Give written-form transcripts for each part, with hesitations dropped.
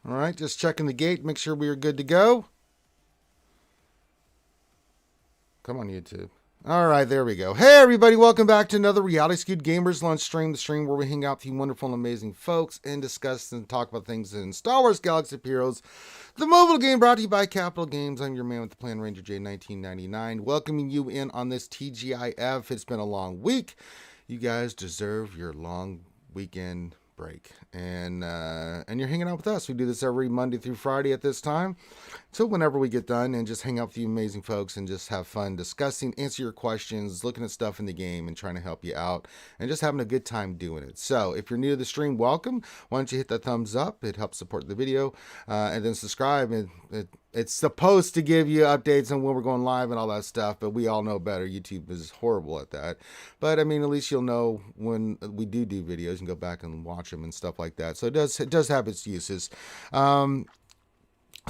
All right, just checking the gate, make sure we are good to go. Come on, YouTube. All right, there we go. Hey, everybody, welcome back to another Reality Skewed Gamers Lunch Stream, the stream where we hang out with you wonderful and amazing folks and discuss and talk about things in Star Wars Galaxy of Heroes, the mobile game brought to you by Capital Games. I'm your man with the plan, Ranger J 1999, welcoming you in on this TGIF. It's been a long week. You guys deserve your long weekend break, and you're hanging out with us. We do this every Monday through Friday at this time till whenever we get done, and just hang out with you amazing folks and just have fun discussing, answer your questions, looking at stuff in the game and trying to help you out and just having a good time doing it. So if you're new to the stream, welcome. Why don't you hit that thumbs up? It helps support the video, and then subscribe. It's supposed to give you updates on when we're going live and all that stuff, but we all know better. YouTube is horrible at that. But I mean, at least you'll know when we do videos and go back and watch them and stuff like that. So it does have its uses.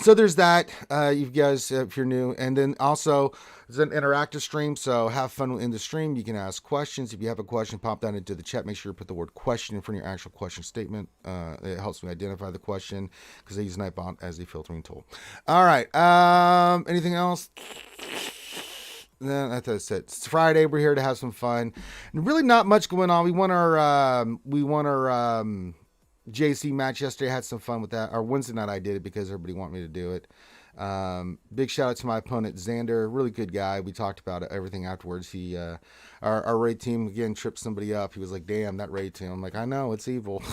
So there's that, you guys, if you're new. And then also, it's an interactive stream, so have fun in the stream. You can ask questions. If you have a question, pop that into the chat. Make sure you put the word question in front of your actual question statement. It helps me identify the question, because I use Nightbot as a filtering tool. All right, anything else? No, that's it. It's Friday. We're here to have some fun. And really not much going on. We won our JC match yesterday. I had some fun with that. Our Wednesday night I did it because everybody wanted me to do it. Big shout out to my opponent Xander, really good guy. We talked about everything afterwards. He our raid team again tripped somebody up. He was like, damn, that raid team. I'm like, I know, it's evil.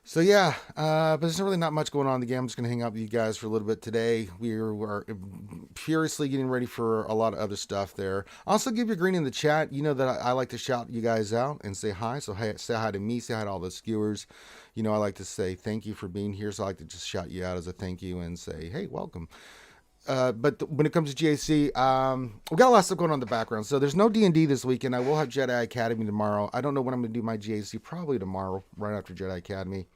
So yeah, but there's really not much going on in the game. I'm just going to hang out with you guys for a little bit today. We are furiously getting ready for a lot of other stuff there. Also, give your green in the chat. You know that I like to shout you guys out and say hi. So say hi to me, say hi to all the skewers. You know, I like to say thank you for being here. So I like to just shout you out as a thank you and say, hey, welcome. But when it comes to GAC, we got a lot of stuff going on in the background. So there's no D&D this weekend. I will have Jedi Academy tomorrow. I don't know when I'm going to do my GAC. Probably tomorrow, right after Jedi Academy.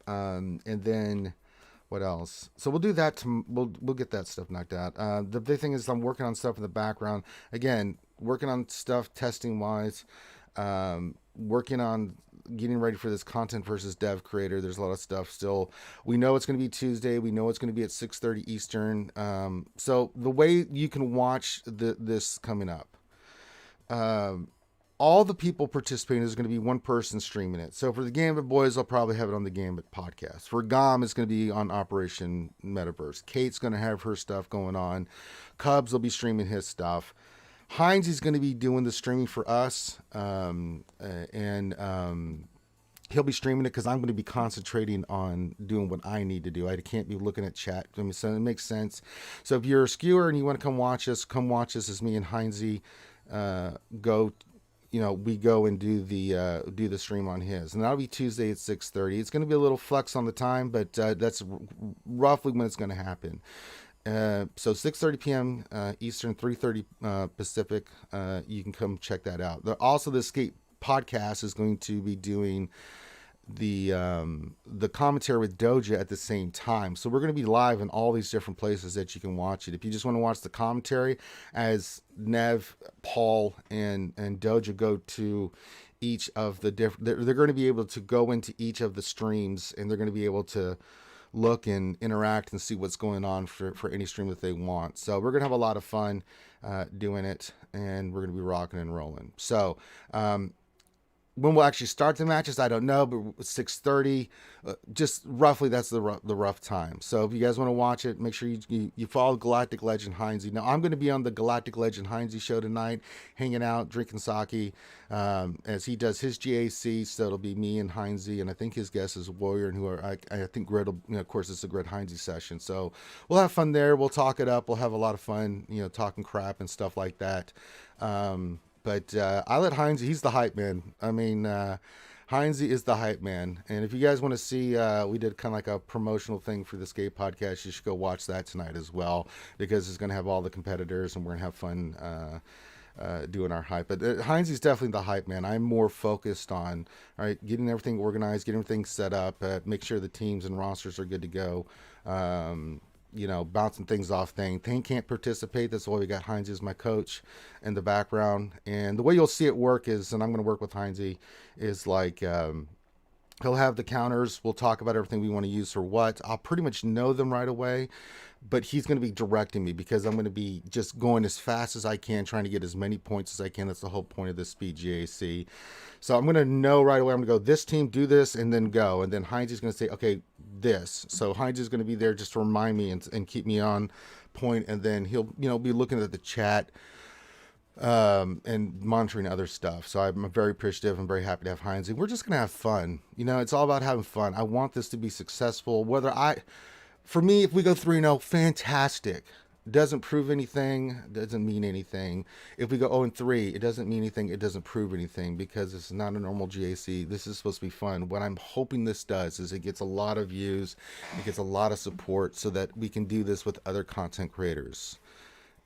And then what else? So we'll do that. We'll get that stuff knocked out. The big thing is I'm working on stuff in the background. Again, working on stuff testing wise. Working on getting ready for this content versus dev creator. There's a lot of stuff still. We know it's going to be Tuesday. We know it's going to be at 6:30 Eastern. So the way you can watch this coming up. All the people participating, is going to be one person streaming it. So for the Gambit Boys, I'll probably have it on the Gambit podcast. For GOM, it's going to be on Operation Metaverse. Kate's going to have her stuff going on. Cubs will be streaming his stuff. Heinz is going to be doing the streaming for us. And he'll be streaming it because I'm going to be concentrating on doing what I need to do. I can't be looking at chat. I mean, so it makes sense. So if you're a skewer and you want to come watch us as me and Heinzy go. You know, we go and do the stream on his, and that'll be Tuesday at 6:30. It's going to be a little flex on the time, but that's roughly when it's going to happen. So 6:30 p.m. Eastern, 3:30 Pacific. You can come check that out. Also, the Escape podcast is going to be doing the commentary with Doja at the same time. So we're going to be live in all these different places that you can watch it. If you just want to watch the commentary as Nev, Paul, and Doja go to each of the different, they're going to be able to go into each of the streams, and they're going to be able to look and interact and see what's going on for any stream that they want. So we're going to have a lot of fun doing it, and we're going to be rocking and rolling. So when we'll actually start the matches, I don't know, but 6:30, just roughly that's the rough time. So if you guys want to watch it, make sure you follow Galactic Legend Heinzy. Now I'm going to be on the Galactic Legend Heinzy show tonight, hanging out, drinking sake, as he does his GAC. So it'll be me and Heinzy, and I think his guest is Warrior, and who are I think Grid. You know, of course, it's a Grid Heinzy session. So we'll have fun there. We'll talk it up. We'll have a lot of fun, you know, talking crap and stuff like that. But I let Heinzy, he's the hype man. I mean, Heinzy is the hype man. And if you guys want to see, we did kind of like a promotional thing for the Skate podcast. You should go watch that tonight as well, because it's going to have all the competitors and we're going to have fun doing our hype. But Heinzy's definitely the hype man. I'm more focused on, all right, getting everything organized, getting everything set up, make sure the teams and rosters are good to go. You know, bouncing things off thing. Thane can't participate. That's why we got Heinzy as my coach in the background. And the way you'll see it work is, and I'm going to work with Heinzy, is like He'll have the counters. We'll talk about everything we want to use for what. I'll pretty much know them right away, but he's going to be directing me because I'm going to be just going as fast as I can, trying to get as many points as I can. That's the whole point of this speed GAC. So I'm going to know right away. I'm going to go, this team, do this, and then go. And then Heinz is going to say, okay, this. So Heinz is going to be there just to remind me and keep me on point. And then he'll, be looking at the chat and monitoring other stuff. So I'm very appreciative. I'm very happy to have Heinz. We're just going to have fun. It's all about having fun. I want this to be successful. For me, if we go 3-0, fantastic. Doesn't prove anything, doesn't mean anything. If we go 0-3, it doesn't mean anything, it doesn't prove anything because it's not a normal GAC. This is supposed to be fun. What I'm hoping this does is it gets a lot of views, it gets a lot of support so that we can do this with other content creators.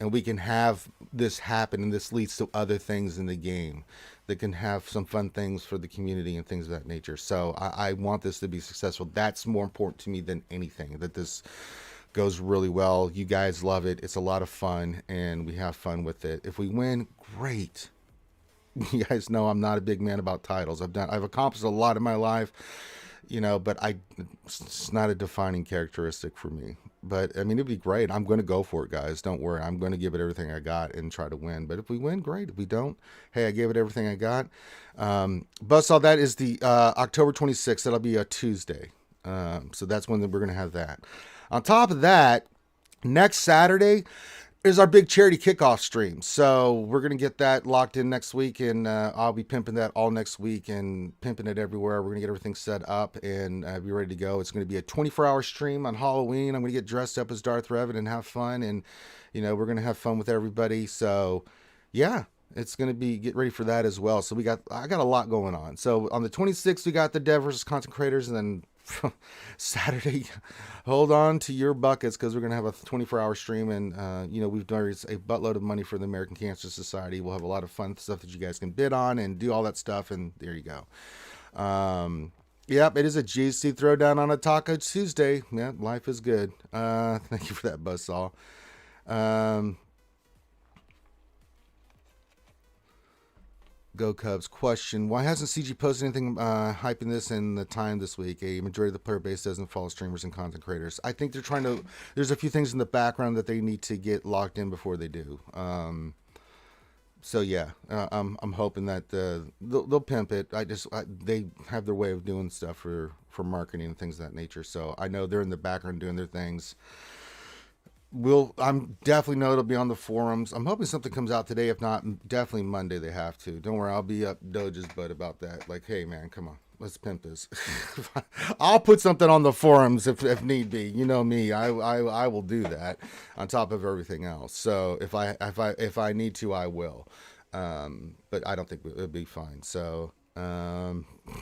And we can have this happen, and this leads to other things in the game that can have some fun things for the community and things of that nature. So I want this to be successful. That's more important to me than anything, that this goes really well. You guys love it. It's a lot of fun, and we have fun with it. If we win, great. You guys know I'm not a big man about titles. I've accomplished a lot in my life, but it's not a defining characteristic for me. But I mean, it'd be great. I'm going to go for it, guys. Don't worry. I'm going to give it everything I got and try to win. But if we win, great. If we don't, hey, I gave it everything I got. Buzzsaw, that is the October 26th. That'll be a Tuesday. So that's when we're going to have that. On top of that, next Saturday is our big charity kickoff stream. So we're going to get that locked in next week, and I'll be pimping that all next week and pimping it everywhere. We're going to get everything set up and be ready to go. It's going to be a 24-hour stream on Halloween. I'm going to get dressed up as Darth Revan and have fun, and we're going to have fun with everybody. So yeah, it's going to be, get ready for that as well. So I got a lot going on. So on the 26th, we got the dev versus content creators, and then Saturday, hold on to your buckets because we're going to have a 24-hour stream, and we've done a buttload of money for the American Cancer Society. We'll have a lot of fun stuff that you guys can bid on and do all that stuff, and there you go. Yep, it is a GC throwdown on a Taco Tuesday. Yeah, life is good. Thank you for that, Buzzsaw. Go Cubs. Question: why hasn't CG posted anything hyping this in the time this week? A majority of the player base doesn't follow streamers and content creators. I think they're trying to. There's a few things in the background that they need to get locked in before they do. So yeah, I'm hoping that they'll pimp it. They have their way of doing stuff for marketing and things of that nature. So I know they're in the background doing their things. I'm definitely know it'll be on the forums. I'm hoping something comes out today. If not, definitely Monday they have to. Don't worry, I'll be up Doge's butt about that. Like, hey man, come on, let's pimp this. I'll put something on the forums if need be. You know me, I will do that on top of everything else. So if I need to, I will. But I don't think it'll be fine. So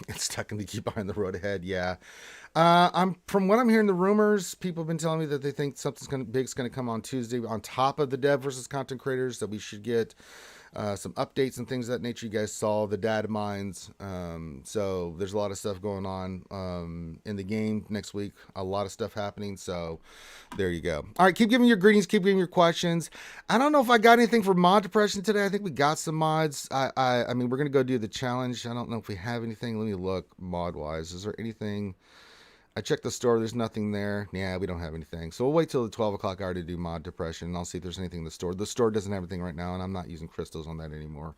it's stuck in the keep behind the road ahead. Yeah. From what I'm hearing, the rumors, people have been telling me that they think something big's going to come on Tuesday on top of the dev versus content creators, that we should get some updates and things of that nature. You guys saw the data mines. So there's a lot of stuff going on in the game next week. A lot of stuff happening. So there you go. All right, keep giving your greetings. Keep giving your questions. I don't know if I got anything for mod depression today. I think we got some mods. I mean, we're going to go do the challenge. I don't know if we have anything. Let me look mod-wise. Is there anything? I checked the store. There's nothing there. Yeah, we don't have anything. So we'll wait till the 12 o'clock hour to do mod depression, and I'll see if there's anything in the store. The store doesn't have anything right now, and I'm not using crystals on that anymore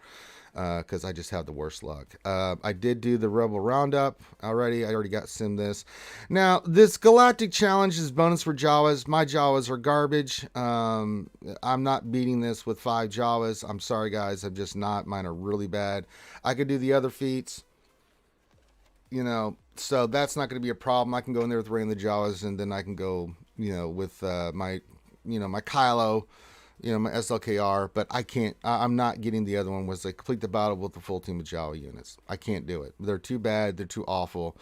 because I just have the worst luck. I did do the Rebel Roundup already. I already got sim this. Now, this Galactic Challenge is bonus for Jawas. My Jawas are garbage. I'm not beating this with 5 Jawas. I'm sorry, guys. I'm just not. Mine are really bad. I could do the other feats. So that's not going to be a problem. I can go in there with Ray and the Jawas, and then I can go, with my Kylo, my SLKR, but I can't, I'm not getting the other one, was like complete the battle with the full team of Jawa units. I can't do it. They're too bad. They're too awful.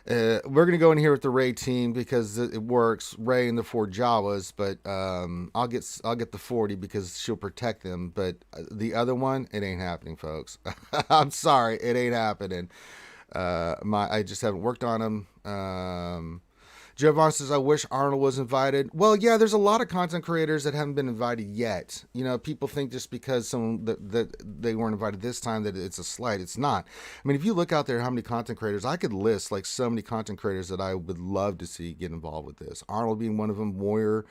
We're going to go in here with the Ray team because it works. Ray and the 4 Jawas, but I'll get the 40 because she'll protect them. But the other one, it ain't happening, folks. I'm sorry, it ain't happening. I just haven't worked on them. Jovan says, I wish Arnold was invited. Well, yeah, there's a lot of content creators that haven't been invited yet. You know, people think just because someone that they weren't invited this time that it's a slight. It's not. I mean, if you look out there, how many content creators, I could list like so many content creators that I would love to see get involved with this. Arnold being one of them, Moyer,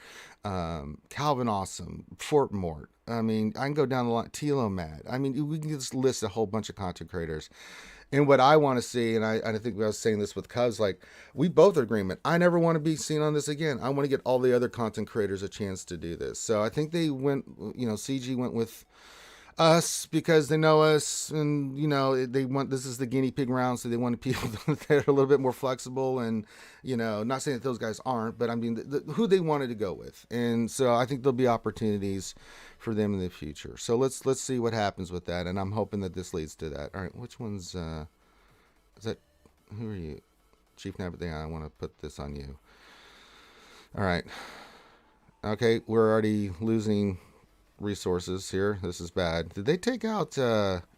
Calvin Awesome, Fort Mort. I mean, I can go down the line, Tilo Mad. I mean, we can just list a whole bunch of content creators. And what I want to see, and I think I was saying this with Cubs, like we both are in agreement. I never want to be seen on this again. I want to get all the other content creators a chance to do this. So I think they went, you know, CG went with us because they know us, and you know they want, this is the guinea pig round, so they wanted people that are a little bit more flexible, and you know, not saying that those guys aren't, but I mean who they wanted to go with, and so I think there'll be opportunities for them in the future. So let's see what happens with that, and I'm hoping that this leads to that. All right, which one's is that? Who are you, Chief Nabbit? I want to put this on you. All right, okay, we're already losing resources here. This is bad. Did they take out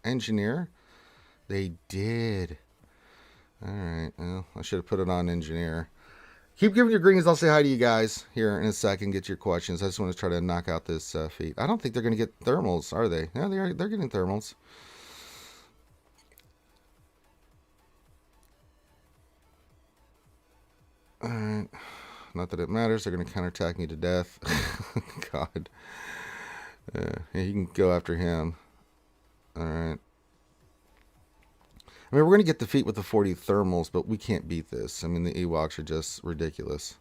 engineer? They did. All right, well, I should have put it on engineer. Keep giving your greens. I'll say hi to you guys here in a second, get your questions. I just want to try to knock out this feat. I don't think they're going to get thermals, are they? Yeah, they're getting thermals. All right, not that it matters. They're going to counterattack me to death. God. Yeah, you can go after him. All right. I mean, we're going to get defeat with the 40 thermals, but we can't beat this. I mean, the Ewoks are just ridiculous.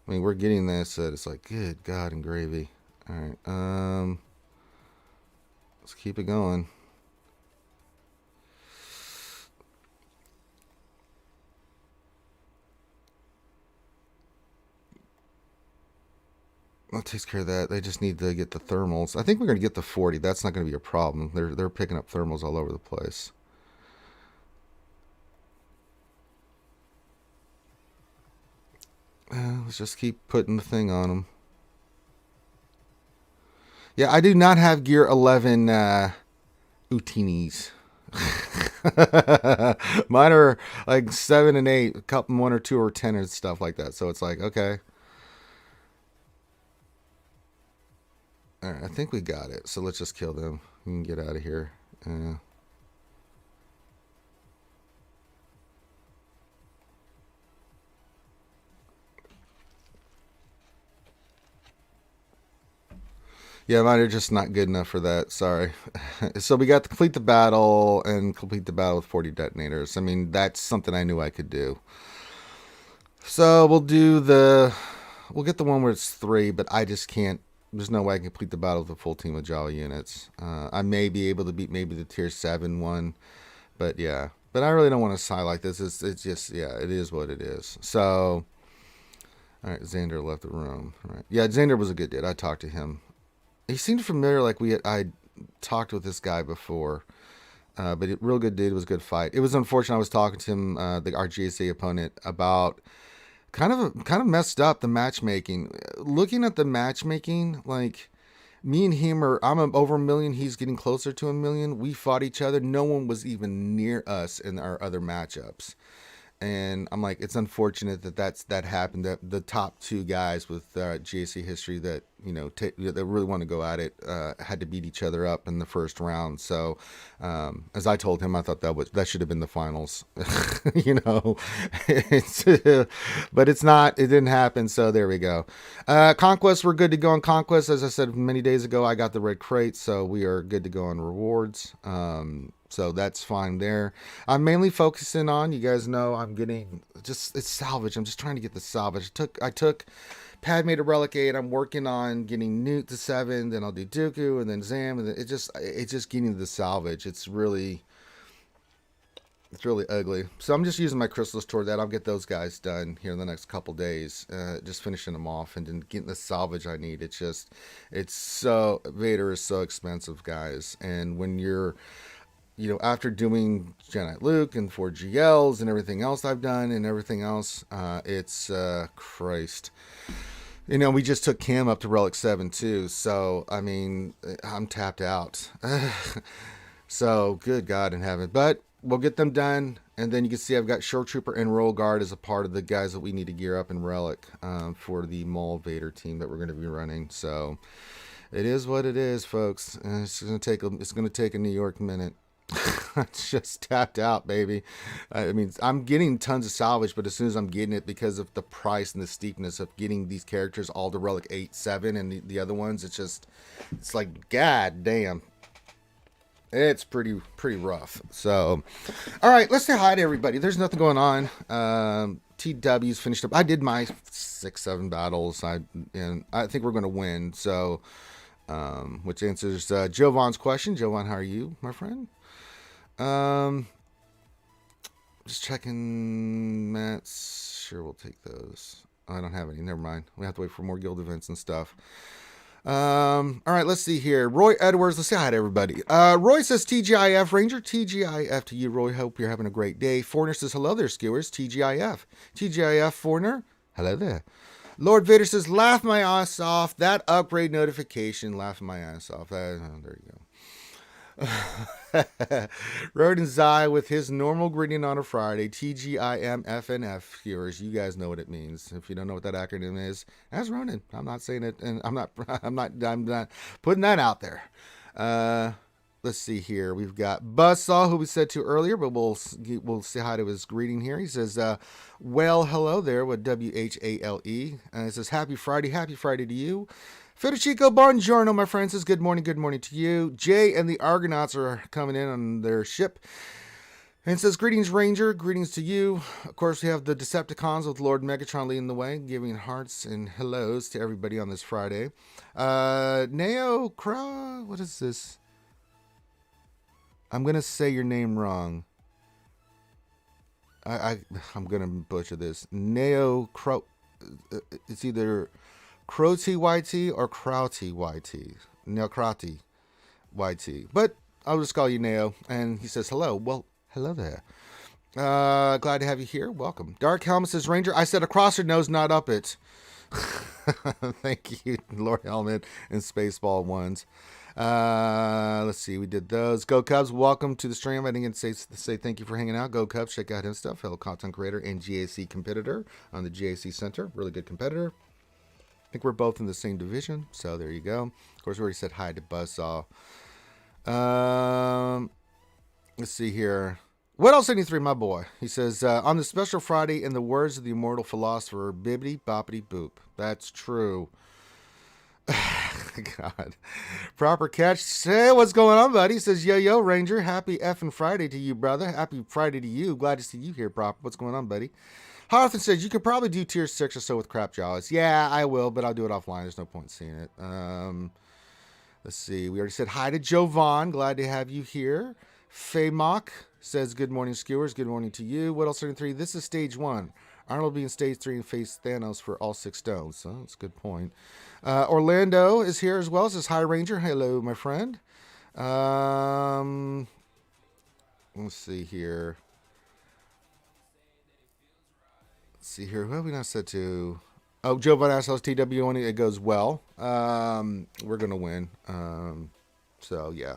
I mean, we're getting this. It's like, good God and gravy. All right. Let's keep it going. That takes care of that. They just need to get the thermals. I think we're going to get the 40. That's not going to be a problem. They're picking up thermals all over the place. Let's just keep putting the thing on them. Yeah, I do not have Gear 11 Utinis. Mine are like 7 and 8, a couple, 1 or 2 or 10 and stuff like that. So it's like, okay. All right, I think we got it. So let's just kill them. We can get out of here. Yeah, mine are just not good enough for that. Sorry. So we got to complete the battle and complete the battle with 40 detonators. I mean, that's something I knew I could do. So we'll get the one where it's 3, but I just can't. There's no way I can complete the battle with a full team of Jawa units. I may be able to beat maybe the tier 7 one, but yeah. But I really don't want to sigh like this. It's just, yeah, it is what it is. So, all right, Xander left the room. All right. Yeah, Xander was a good dude. I talked to him. He seemed familiar, like I talked with this guy before. But real good dude, was a good fight. It was unfortunate. I was talking to him, our GSA opponent, about kind of messed up the matchmaking. Looking at the matchmaking, like me and him I'm over 1 million. He's getting closer to 1 million. We fought each other. No one was even near us in our other matchups. And I'm like, it's unfortunate that happened. That the top 2 guys with GSC history that that really want to go at it had to beat each other up in the first round. So, as I told him, I thought that should have been the finals. But it's not. It didn't happen. So there we go. Conquest, we're good to go on Conquest. As I said many days ago, I got the red crate, so we are good to go on rewards. So that's fine there. I'm mainly focusing on, you guys know, I'm getting it's salvage. I'm just trying to get the salvage. I took Padme to Relic 8. I'm working on getting Newt to 7. Then I'll do Dooku and then Zam. And then it's just getting the salvage. It's really ugly. So I'm just using my crystals toward that. I'll get those guys done here in the next couple days. Just finishing them off and then getting the salvage I need. Vader is so expensive, guys. And when you're after doing Jedi Luke and 4 GLs and everything else I've done and everything else, it's Christ. We just took Cam up to Relic 7 too. So, I mean, I'm tapped out. So, good God in heaven. But we'll get them done. And then you can see I've got Shore Trooper and Royal Guard as a part of the guys that we need to gear up in Relic for the Maul Vader team that we're going to be running. So it is what it is, folks. And it's going to take a New York minute. I just tapped out, baby. I mean, I'm getting tons of salvage, but as soon as I'm getting it, because of the price and the steepness of getting these characters all to Relic 8, 7, and the other ones, it's like, god damn. It's pretty rough. So, all right, let's say hi to everybody. There's nothing going on. TW's finished up. I did my 6-7 battles. And I think we're going to win. So, which answers Jovan's question. Jovan, how are you, my friend? Just checking Matt's. Sure, we'll take those. I don't have any. Never mind. We have to wait for more guild events and stuff. All right, let's see here. Roy Edwards, let's say hi to everybody. Roy says TGIF Ranger, TGIF to you, Roy. Hope you're having a great day. Foreigner says hello there, skewers. TGIF. TGIF Foreigner, hello there. Lord Vader says, laugh my ass off. That upgrade notification, laugh my ass off. There you go. Rodin Zai with his normal greeting on a Friday. TGIMFNF viewers, you guys know what it means. If you don't know what that acronym is, that's Ronin. I'm not saying it, and I'm not putting that out there. Let's see here. We've got Buzzsaw, who we said to earlier, but we'll say hi to his greeting here. He says, well, hello there with WHALE. And it says, happy Friday to you. Federico Buongiorno, my friend, says, good morning to you. Jay and the Argonauts are coming in on their ship. And it says, greetings, Ranger, greetings to you. Of course, we have the Decepticons with Lord Megatron leading the way, giving hearts and hellos to everybody on this Friday. Neo Crow, what is this? I'm going to say your name wrong. I'm going to butcher this. Neo Crow, it's either Crowty YT or Crowty YT. Neocrati YT. But I'll just call you Neo. And he says, hello. Well, hello there. Glad to have you here. Welcome. Dark Helmet says, Ranger, I said across her nose, not up it. Thank you, Lord Helmet and Spaceball ones. Let's see. We did those. Go Cubs. Welcome to the stream. I didn't say thank you for hanging out. Go Cubs. Check out his stuff. Fellow content creator and GAC competitor on the GAC Center. Really good competitor. I think we're both in the same division, so there you go. Of course, we already said hi to Buzzsaw. Let's see here. What else 73, my boy? He says, on the special Friday, in the words of the immortal philosopher, bibbity boppity boop. That's true. God. Proper catch. Hey, what's going on, buddy? He says, yo, Ranger. Happy effing Friday to you, brother. Happy Friday to you. Glad to see you here, Proper. What's going on, buddy? Hawthorne says, you could probably do tier 6 or so with crap jaws. Yeah, I will, but I'll do it offline. There's no point in seeing it. Let's see. We already said hi to Jovan. Glad to have you here. Faymok says, good morning, skewers. Good morning to you. What else? 33. This is stage 1. Arnold will be in stage 3 and face Thanos for all 6 stones. So that's a good point. Orlando is here as well. Says, hi, Ranger. Hello, my friend. Let's see here. Who have we not said to? Oh, Joe Von Assholes TW1. It goes well. We're going to win. So, yeah.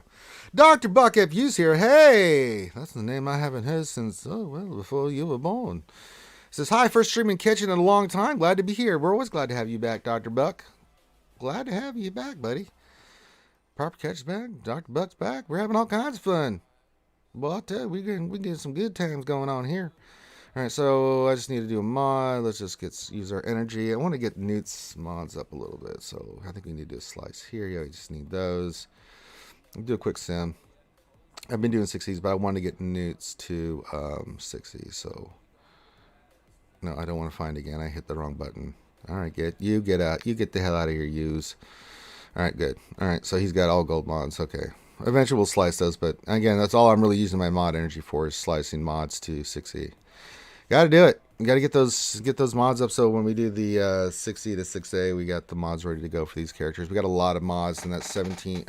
Dr. Buck FU's here. Hey! That's the name I haven't heard since, before you were born. Says, hi, first streaming kitchen in a long time. Glad to be here. We're always glad to have you back, Dr. Buck. Glad to have you back, buddy. Proper Catch's back. Dr. Buck's back. We're having all kinds of fun. Well, I'll tell you, we get some good times going on here. All right, so I just need to do a mod. Let's just use our energy. I want to get Newt's mods up a little bit, so I think we need to do a slice here. Yeah, we just need those. I'll do a quick sim. I've been doing 6Es, but I want to get Newt's to 6Es, so no, I don't want to find again. I hit the wrong button. All right, get out. You get the hell out of here, use. All right, good. All right, so he's got all gold mods. Okay. Eventually we'll slice those, but again, that's all I'm really using my mod energy for is slicing mods to 6E. Got to do it. Got to get those mods up so when we do the 6E to 6A, we got the mods ready to go for these characters. We got a lot of mods in that 17,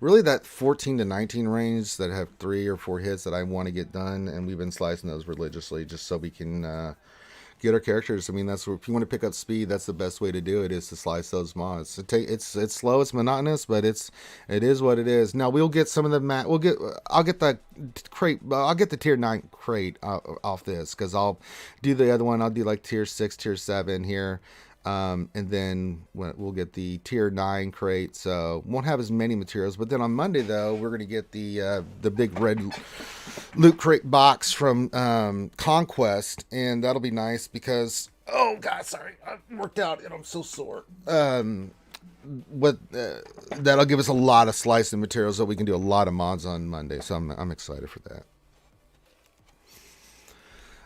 really that 14 to 19 range that have 3 or 4 hits that I want to get done, and we've been slicing those religiously just so we can get our characters. I mean, that's where, if you want to pick up speed, that's the best way to do it, is to slice those mods. It's slow, it's monotonous, but it is what it is. Now we'll get some of the I'll get the crate. I'll get the tier 9 crate off this, because I'll do the other one. I'll do like tier 6, tier 7 here. And then we'll get the tier 9 crate, so won't have as many materials. But then on Monday, though, we're going to get the big red loot crate box from Conquest, and that'll be nice because, oh god, sorry, I worked out and I'm so sore. That'll give us a lot of slicing materials, so we can do a lot of mods on Monday. So I'm excited for that.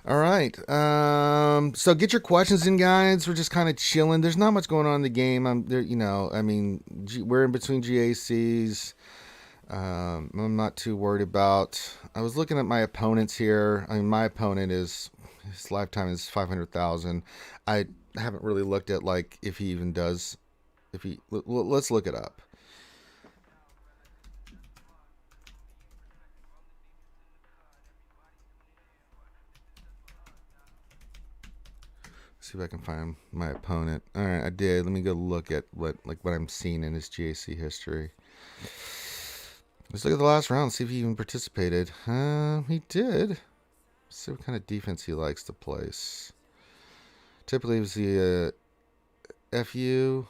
All right. So get your questions in, guys. We're just kind of chilling. There's not much going on in the game. I'm there, I mean, we're in between GACs. I'm not too worried about. I was looking at my opponents here. I mean, my opponent his lifetime is 500,000. I haven't really looked at like if he even does. Let's look it up. See if I can find my opponent. All right, I did. Let me go look at what I'm seeing in his GAC history. Let's look at the last round, see if he even participated. He did. Let's see what kind of defense he likes to place. Typically, it was the FU.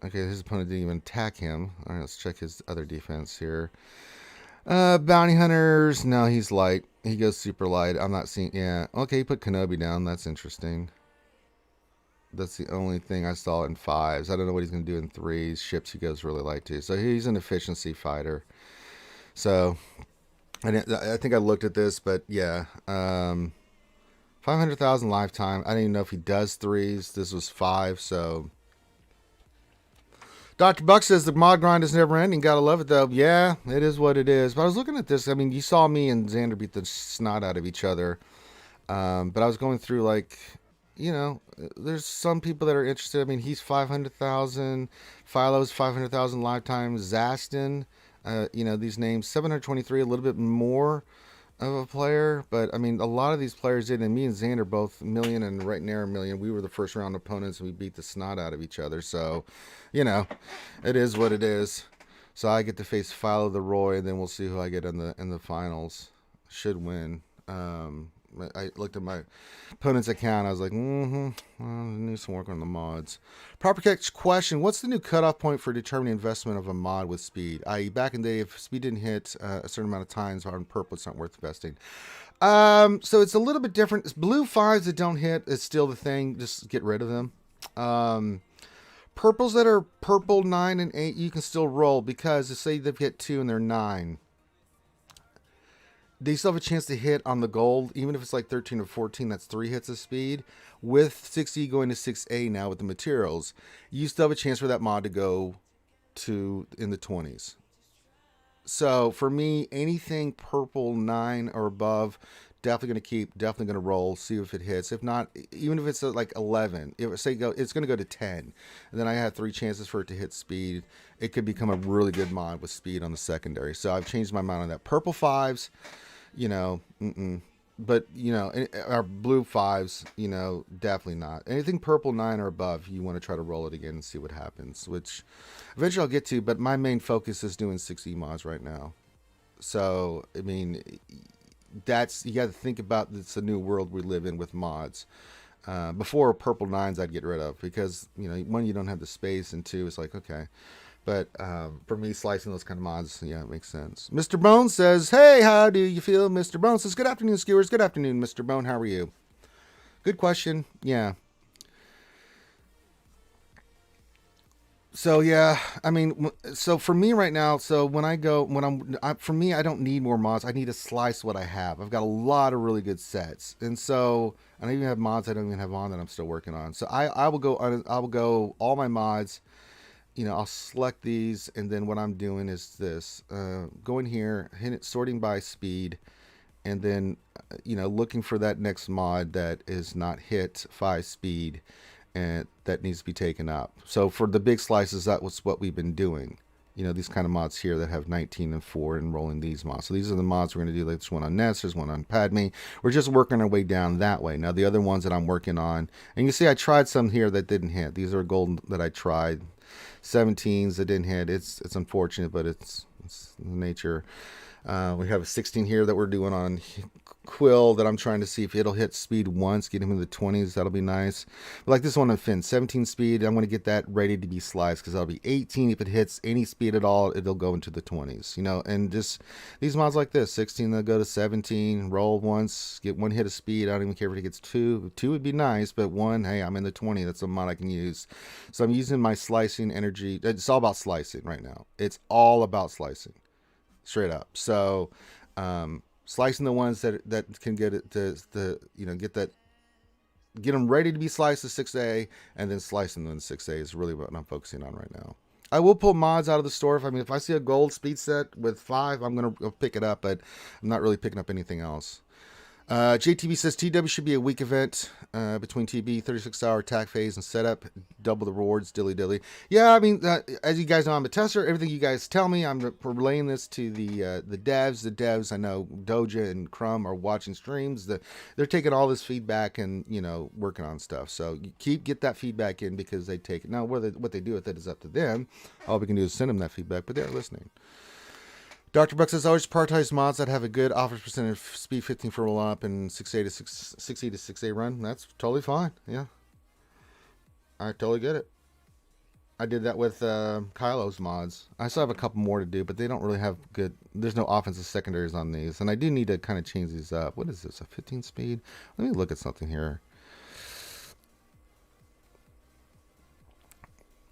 Okay, his opponent didn't even attack him. All right, let's check his other defense here. Bounty Hunters. No, he's light. He goes super light. I'm not seeing. Yeah. Okay, he put Kenobi down. That's interesting. That's the only thing I saw in 5s. I don't know what he's going to do in 3s. Ships he goes really light to. So he's an efficiency fighter. So I think I looked at this, but yeah. 500,000 lifetime. I didn't even know if he does 3s. This was 5, so. Dr. Buck says the mod grind is never ending. Gotta love it, though. Yeah, it is what it is. But I was looking at this. I mean, you saw me and Xander beat the snot out of each other. But I was going through, like, there's some people that are interested. I mean, he's 500,000. Philo's 500,000 lifetime. Zastin, these names. 723, a little bit more of a player. But, I mean, a lot of these players did. And me and Xander both a million and right near a million. We were the first round opponents, and we beat the snot out of each other. So, it is what it is. So I get to face Philo the Roy, and then we'll see who I get in the finals. Should win. I looked at my opponent's account. I was like, I need some work on the mods. Proper catch question: what's the new cutoff point for determining investment of a mod with speed? I.e., back in the day, if speed didn't hit a certain amount of times on purple, it's not worth investing. So it's a little bit different. It's blue 5s that don't hit is still the thing. Just get rid of them. Purples that are purple 9 and 8, you can still roll, because say they've hit 2 and they're 9. They still have a chance to hit on the gold, even if it's like 13 or 14. That's 3 hits of speed. With 6E going to 6A now with the materials, you still have a chance for that mod to go to in the 20s. So for me, anything purple 9 or above, definitely going to keep, definitely going to roll, see if it hits. If not, even if it's like 11, if it's going to go to 10, and then I have 3 chances for it to hit speed, it could become a really good mod with speed on the secondary. So I've changed my mind on that. Purple 5s, but our blue 5s, definitely not. Anything purple 9 or above, you want to try to roll it again and see what happens, which eventually I'll get to, but my main focus is doing 6E mods right now. So, I mean, you got to think about, it's a new world we live in with mods. Before, purple 9s I'd get rid of, because, one, you don't have the space, and 2, it's like, okay. But for me, slicing those kind of mods, yeah, it makes sense. Mr. Bone says, hey, how do you feel? Mr. Bone says, good afternoon, skewers. Good afternoon, Mr. Bone. How are you? Good question. Yeah. So, yeah, I mean, so for me right now, so when I go, for me, I don't need more mods. I need to slice what I have. I've got a lot of really good sets. And so, I don't even have mods I don't even have on that I'm still working on. So I will go all my mods. I'll select these, and then what I'm doing is this. Go in here, hit it, sorting by speed, and then, looking for that next mod that is not hit 5 speed, and that needs to be taken up. So for the big slices, that was what we've been doing. You know, these kind of mods here that have 19 and 4 and rolling these mods. So these are the mods we're going to do. Like there's one on Ness, there's one on Padme. We're just working our way down that way. Now the other ones that I'm working on, and you see I tried some here that didn't hit. These are gold that I tried. 17s that didn't hit. It's unfortunate, but it's nature. We have a 16 here that we're doing on Quill that I'm trying to see if it'll hit speed once, get him in the 20s. That'll be nice. But like this one on Finn, 17 speed. I'm going to get that ready to be sliced because that'll be 18. If it hits any speed at all, it'll go into the 20s, you know. And just these mods like this, 16, they'll go to 17, roll once, get one hit of speed. I don't even care if it gets two. Two would be nice, but one, hey, I'm in the 20. That's a mod I can use. So I'm using my slicing energy. It's all about slicing right now. It's all about slicing. Straight up. So slicing the ones that can get it to you know, get them ready to be sliced to 6A, and then slicing them to 6A is really what I'm focusing on right now. I will pull mods out of the store. If I see a gold speed set with 5, I'm gonna pick it up, but I'm not really picking up anything else. JTB says TW should be a week event between TB, 36-hour attack phase and setup, double the rewards, dilly. Yeah, I mean, as you guys know, I'm a tester. Everything you guys tell me, I'm relaying this to the devs. The devs, I know Doja and Crumb are watching streams. They're taking all this feedback and, you know, working on stuff. So you get that feedback in because they take it. Now, what they do with it is up to them. All we can do is send them that feedback, but they're listening. Dr. Buck says, always prioritize mods that have a good offers percentage, speed 15 for roll up and 6A to 6E to 6A run. That's totally fine. Yeah. I totally get it. I did that with Kylo's mods. I still have a couple more to do, but they don't really have good, there's no offensive secondaries on these. And I do need to kind of change these up. What is this, a 15 speed? Let me look at something here.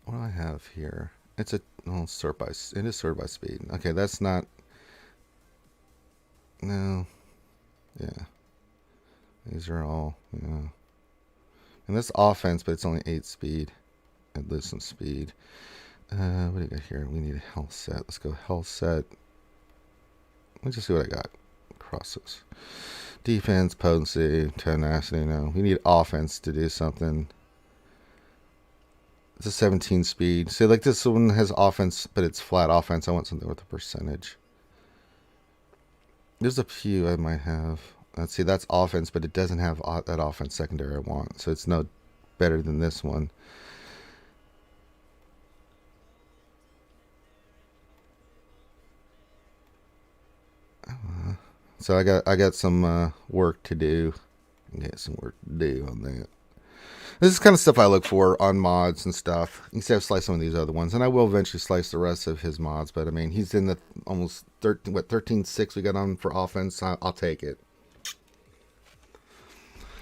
What do I have here? It's a sort by, it is sorted by speed. Okay, that's not. No. Yeah. These are all. Yeah. And that's offense, but it's only 8 speed. It lives some speed. What do you got here? We need a health set. Let's go health set. Let's just see what I got. Crosses. Defense, potency, tenacity. No, we need offense to do something. It's a 17 speed. See, like this one has offense, but it's flat offense. I want something with a percentage. There's a few I might have. Let's see, that's offense, but it doesn't have that offense secondary I want. So it's no better than this one. So I got some work to do. Get some work to do on that. This is kind of stuff I look for on mods and stuff. You see, I've sliced some of these other ones, and I will eventually slice the rest of his mods. But I mean, he's in the almost 13.6 we got on for offense. I'll take it.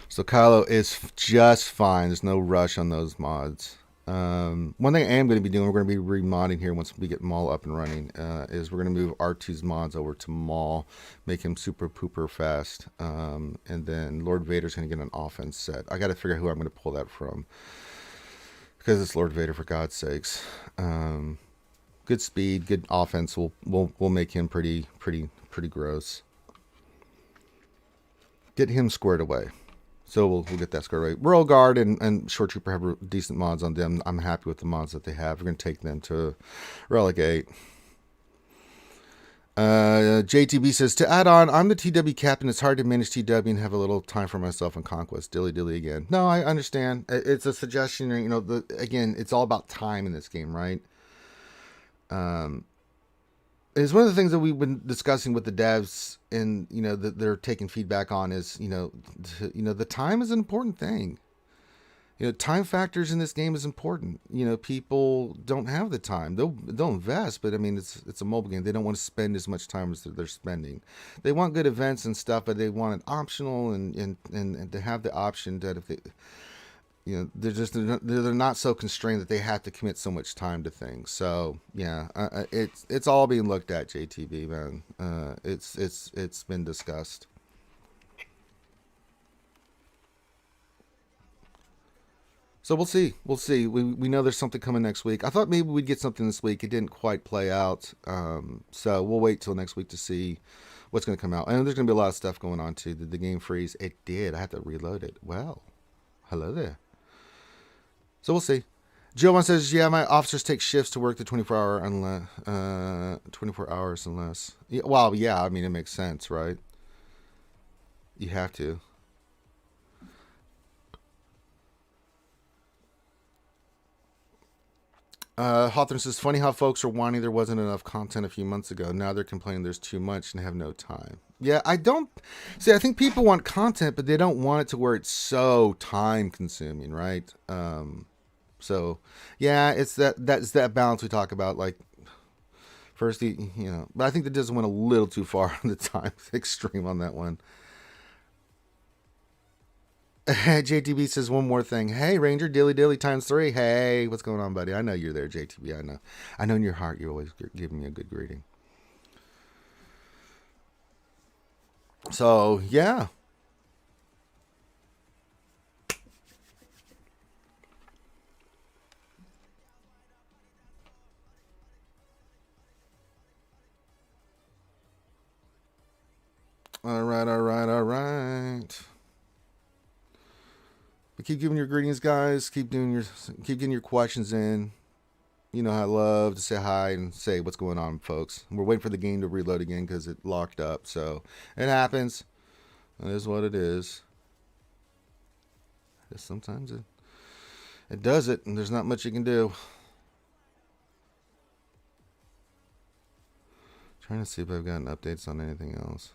So Kylo is just fine. There's no rush on those mods. One thing I am going to be doing, we're going to be remodding here once we get Maul up and running, is we're going to move R2's mods over to Maul, make him super pooper fast, and then Lord Vader's going to get an offense set. I got to figure out who I'm going to pull that from, because it's Lord Vader, for God's sakes. Good speed, good offense. We'll make him pretty gross. Get him squared away. So we'll get that squared away. Royal Guard and Short Trooper have decent mods on them. I'm happy with the mods that they have. We're going to take them to Relegate. JTB says, to add on, I'm the TW captain. It's hard to manage TW and have a little time for myself in Conquest. Dilly again. No, I understand. It's a suggestion. You know, again, it's all about time in this game, right? It's one of the things that we've been discussing with the devs, and you know that they're taking feedback on is the time is an important thing. You know, time factors in this game is important. You know, people don't have the time. They'll invest, but I mean, it's a mobile game. They don't want to spend as much time as they're spending. They want good events and stuff, but they want it optional and to have the option that if they, you know, they're not so constrained that they have to commit so much time to things. So yeah, it's all being looked at, JTB, man. It's been discussed. So we'll see. We know there's something coming next week. I thought maybe we'd get something this week. It didn't quite play out. So we'll wait till next week to see what's going to come out. And there's going to be a lot of stuff going on too. Did the game freeze? It did. I had to reload it. Well, hello there. So we'll see. Jovan says, yeah, my officers take shifts to work the 24 hours unless. Yeah, well, yeah, I mean, it makes sense, right? You have to. Hawthorne says, funny how folks are whining there wasn't enough content a few months ago. Now they're complaining there's too much and have no time. Yeah, I don't... See, I think people want content, but they don't want it to where it's so time-consuming, right? So, yeah, it's that's that balance we talk about. Like, first, but I think that doesn't went a little too far on the time extreme on that one. JTB says one more thing. Hey, Ranger, dilly times 3. Hey, what's going on, buddy? I know you're there, JTB. I know. I know in your heart you're always giving me a good greeting. So, yeah. All right. But keep giving your greetings, guys. Keep getting your questions in. You know, I love to say hi and say what's going on, folks. We're waiting for the game to reload again because it locked up. So it happens. It is what it is. Just sometimes it does it, and there's not much you can do. Trying to see if I've gotten updates on anything else.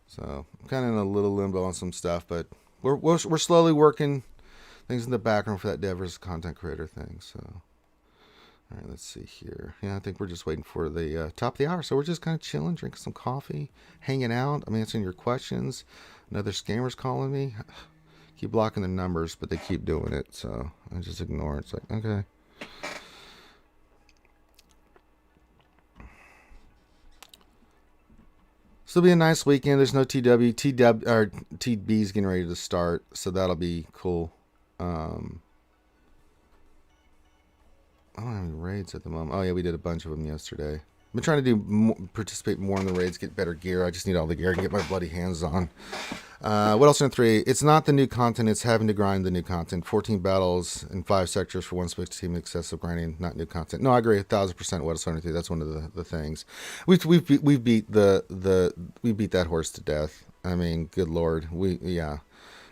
So I'm kind of in a little limbo on some stuff, but we're slowly working things in the background for that dev versus content creator thing. So, all right, let's see here. Yeah, I think we're just waiting for the top of the hour. So we're just kind of chilling, drinking some coffee, hanging out. I'm answering your questions. Another scammer's calling me. Keep blocking their numbers, but they keep doing it. So I just ignore it. It's like, okay. So it'll be a nice weekend. There's no TW. TB's getting ready to start, so that'll be cool. I don't have any raids at the moment. Oh yeah, we did a bunch of them yesterday. I've been trying to participate more in the raids, get better gear. I just need all the gear and get my bloody hands on. What else in 3? It's not the new content. It's having to grind the new content. 14 battles in 5 sectors for one specific team. Excessive grinding, not new content. No, I agree 1,000%. What else in 3? That's one of the things. We beat that horse to death. I mean, good lord.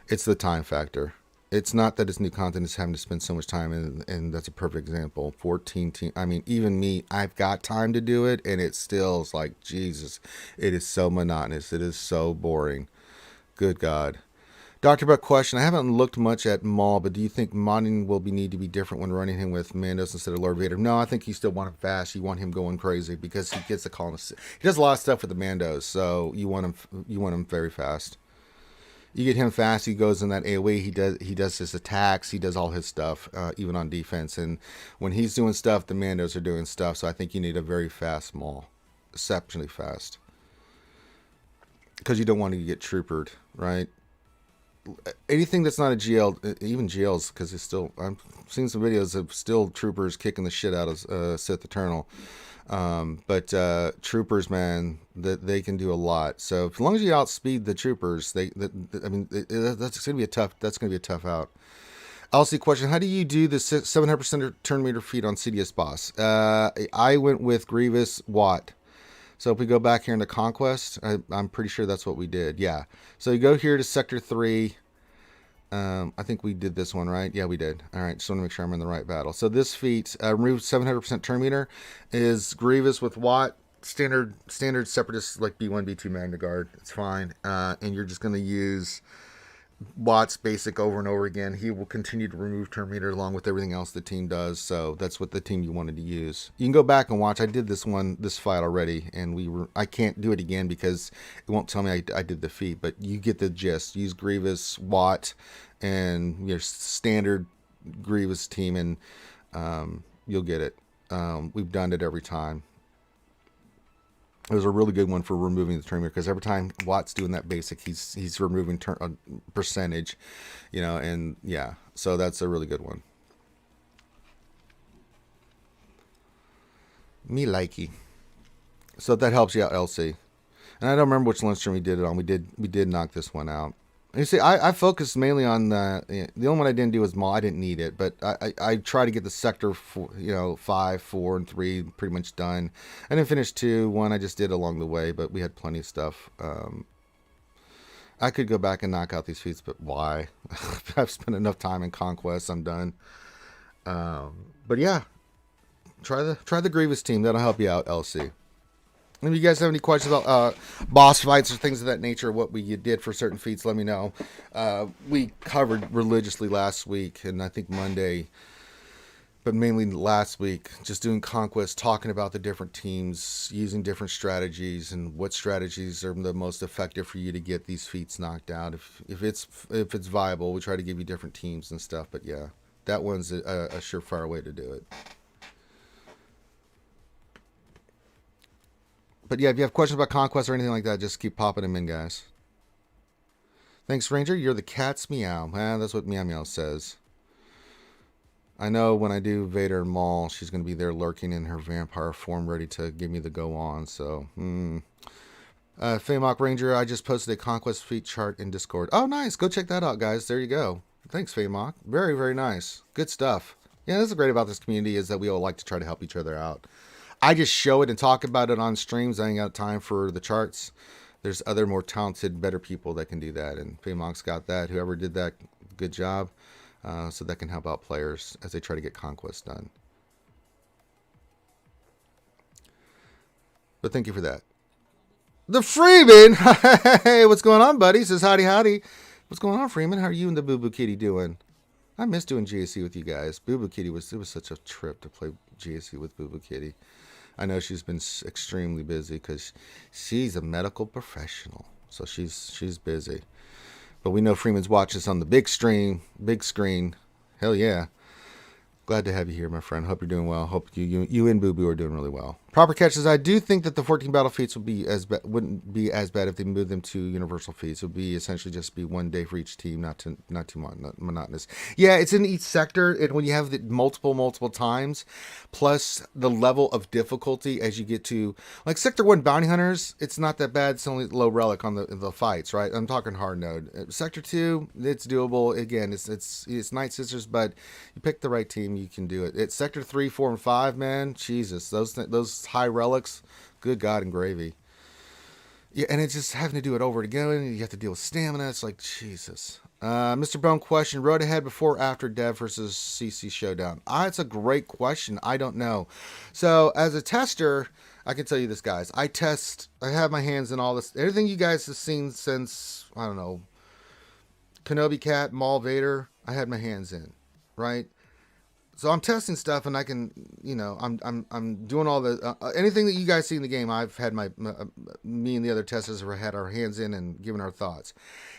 It's the time factor. It's not that it's new content, it's having to spend so much time, and that's a perfect example. 14 team. I mean, even me, I've got time to do it, and it still is like, Jesus, it is so monotonous. It is so boring. Good God. Dr. Buck question, I haven't looked much at Maul, but do you think modding will need to be different when running him with Mandos instead of Lord Vader? No, I think you still want him fast. You want him going crazy because he gets the call. He does a lot of stuff with the Mandos, so you want him very fast. You get him fast, he goes in that AoE, he does his attacks, he does all his stuff, even on defense. And when he's doing stuff, the Mandos are doing stuff. So I think you need a very fast Maul. Exceptionally fast. Because you don't want to get troopered, right? Anything that's not a GL, even GLs, because it's still, I'm seeing some videos of still troopers kicking the shit out of Sith Eternal. But troopers, man, they can do a lot. So as long as you outspeed the troopers, that's gonna be a tough out. LC question: how do you do the 700% turn meter feed on CDS boss? I went with Grievous Watt. So if we go back here into Conquest, I'm pretty sure that's what we did. Yeah. So you go here to Sector 3. I think we did this one, right? Yeah, we did. All right, just want to make sure I'm in the right battle. So this feat, remove 700% turn meter, is Grievous with Watt, standard Separatist, like B1, B2 Magna Guard. It's fine. And you're just going to use Watt's basic over and over again. He will continue to remove turn meter along with everything else the team does. So that's what the team you wanted to use. You can go back and watch. I did this fight already, and I can't do it again because it won't tell me I did the feat. But you get the gist. Use Grievous, Watt, and your standard Grievous team, and you'll get it. We've done it every time. It was a really good one for removing the turn meter because every time Watt's doing that basic, he's removing percentage, and yeah, so that's a really good one. Me likey. So that helps you out, LC. And I don't remember which lunch stream we did it on. We did knock this one out. You see, I focused mainly on the only one I didn't do was Maul. I didn't need it, but I try to get the sector 5, 4, and 3 pretty much done. I didn't finish 2. 1 I just did along the way, but we had plenty of stuff. I could go back and knock out these feats, but why? I've spent enough time in Conquest. I'm done. But yeah, try the Grievous team. That'll help you out, LC. If you guys have any questions about boss fights or things of that nature, what we did for certain feats, let me know. We covered religiously last week, and I think Monday, but mainly last week, just doing Conquest, talking about the different teams, using different strategies, and what strategies are the most effective for you to get these feats knocked out. If it's viable, we try to give you different teams and stuff. But yeah, that one's a surefire way to do it. But yeah, if you have questions about Conquest or anything like that, just keep popping them in, guys. Thanks, Ranger. You're the cat's meow. That's what Meow Meow says. I know when I do Vader and Maul, she's going to be there lurking in her vampire form, ready to give me the go on. So, Faymok Ranger, I just posted a Conquest feat chart in Discord. Oh, nice. Go check that out, guys. There you go. Thanks, Faymok. Very, very nice. Good stuff. Yeah, that's great about this community is that we all like to try to help each other out. I just show it and talk about it on streams. I ain't got time for the charts. There's other more talented, better people that can do that. And Faymok's got that. Whoever did that, good job. So that can help out players as they try to get Conquest done. But thank you for that. The Freeman! Hey, what's going on, buddy? Says howdy, howdy. What's going on, Freeman? How are you and the Boo Boo Kitty doing? I miss doing GSC with you guys. Boo Boo Kitty it was such a trip to play GSC with Boo Boo Kitty. I know she's been extremely busy because she's a medical professional, so she's busy. But we know Freeman's watches on the big screen. Hell yeah. Glad to have you here, my friend. Hope you're doing well. Hope you and Boo Boo are doing really well. Proper catches. I do think that the 14 battle feats wouldn't be as bad if they moved them to universal feats. It would be essentially just be 1 day for each team, not too monotonous. Yeah, it's in each sector, and when you have it multiple times, plus the level of difficulty as you get to like Sector 1 bounty hunters, it's not that bad. It's only low relic on the fights, right? I'm talking hard node. Sector 2, it's doable. Again, it's Night Sisters, but you pick the right team, you can do it. It's Sector 3, 4, and 5, man. Jesus, those high relics, good God and gravy. Yeah, and it's just having to do it over again, and you have to deal with stamina. It's like, Jesus. Mr. Bone question, road ahead before or after Dev versus CC Showdown? It's a great question. I don't know. So, as a tester, I can tell you this, guys. I have my hands in all this. Everything you guys have seen since, I don't know, Kenobi Cat, Maul Vader, I had my hands in, right? So I'm testing stuff, and I can, I'm doing all the anything that you guys see in the game. I've had me and the other testers have had our hands in and given our thoughts.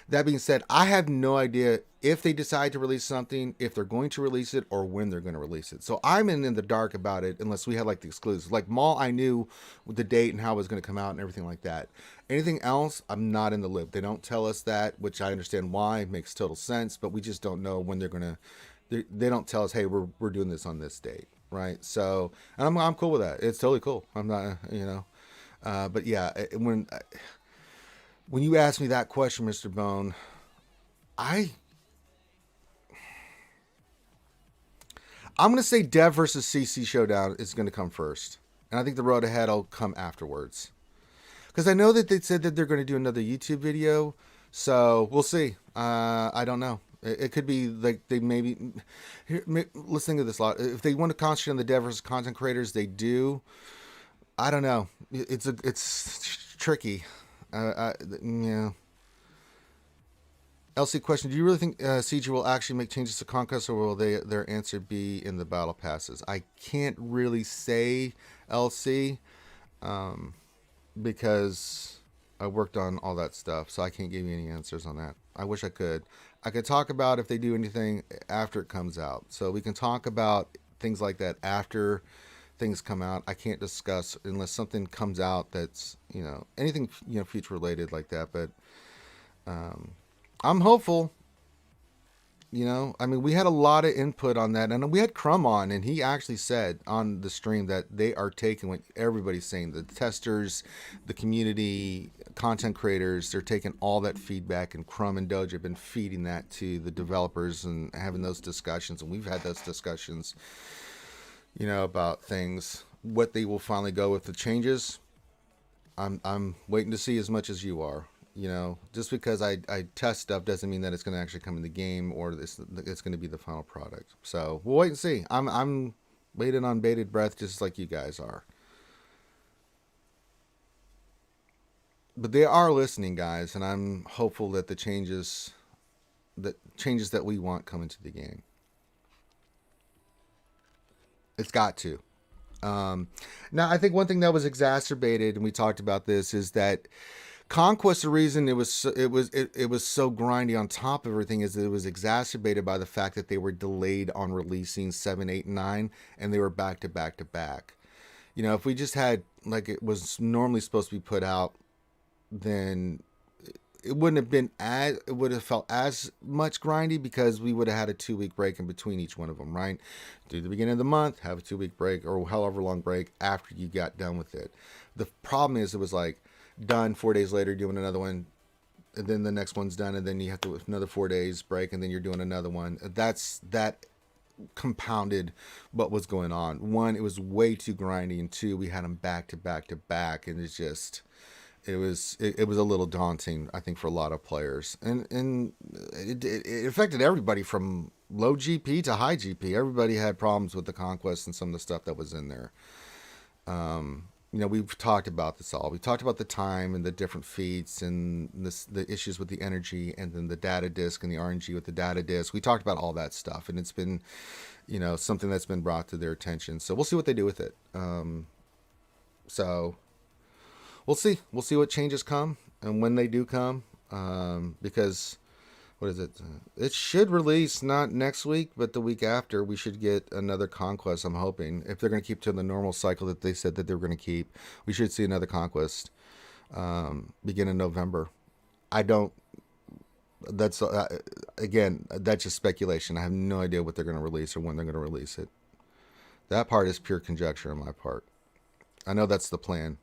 That being said, I have no idea if they decide to release something, if they're going to release it, or when they're going to release it. So I'm in the dark about it, unless we had like the exclusives. Like Maul, I knew the date and how it was going to come out and everything like that. Anything else, I'm not in the loop. They don't tell us that, which I understand why. It makes total sense, but we just don't know when they're going to. They don't tell us, hey, we're doing this on this date, right? So, and I'm cool with that. It's totally cool. I'm not, but yeah, when you ask me that question, Mr. Bone, I'm gonna say Dev versus CC Showdown is gonna come first, and I think the road ahead will come afterwards, because I know that they said that they're going to do another YouTube video, so we'll see. I don't know. It could be like they maybe listening to this a lot. If they want to concentrate on the dev versus content creators, they do. I don't know. It's tricky. Yeah. LC question: do you really think CG will actually make changes to Conquest, or will their answer be in the battle passes? I can't really say, LC, because I worked on all that stuff, so I can't give you any answers on that. I wish I could. I could talk about if they do anything after it comes out. So we can talk about things like that after things come out. I can't discuss unless something comes out that's, anything, future related like that. But I'm hopeful. You know, I mean, we had a lot of input on that, and we had Crumb on, and he actually said on the stream that they are taking what everybody's saying, the testers, the community, content creators, they're taking all that feedback, and Crumb and Doge have been feeding that to the developers and having those discussions, and we've had those discussions, you know, about things, what they will finally go with the changes. I'm waiting to see as much as you are. You know, just because I test stuff doesn't mean that it's going to actually come in the game or it's going to be the final product. So we'll wait and see. I'm waiting on bated breath, just like you guys are. But they are listening, guys, and I'm hopeful that the changes that we want come into the game. It's got to. Now, I think one thing that was exacerbated, and we talked about this, is that Conquest, the reason it was so grindy on top of everything is that it was exacerbated by the fact that they were delayed on releasing 7, 8, and 9, and they were back to back to back. You know, if we just had, like it was normally supposed to be put out, then it wouldn't have been as, it would have felt as much grindy because we would have had a 2-week break in between each one of them, right? Do the beginning of the month, have a 2-week break, or however long break after you got done with it. The problem is it was like, done 4 days later, doing another one, and then the next one's done, and then you have to another 4 days break, and then you're doing another one. That compounded what was going on. One, it was way too grindy, and two, we had them back to back to back, and it's just it was a little daunting, I think, for a lot of players, and it affected everybody from low GP to high GP. Everybody had problems with the Conquest and some of the stuff that was in there. You know, we've talked about this all. We talked about the time and the different feats and the issues with the energy and then the data disk and the RNG with the data disk. We talked about all that stuff, and it's been, you know, something that's been brought to their attention. So we'll see what they do with it. So we'll see. We'll see what changes come and when they do come. Because what is it? It should release not next week, but the week after. We should get another Conquest, I'm hoping. If they're going to keep to the normal cycle that they said that they were going to keep, we should see another Conquest begin in November. I don't... That's, again, that's just speculation. I have no idea what they're going to release or when they're going to release it. That part is pure conjecture on my part. I know that's the plan.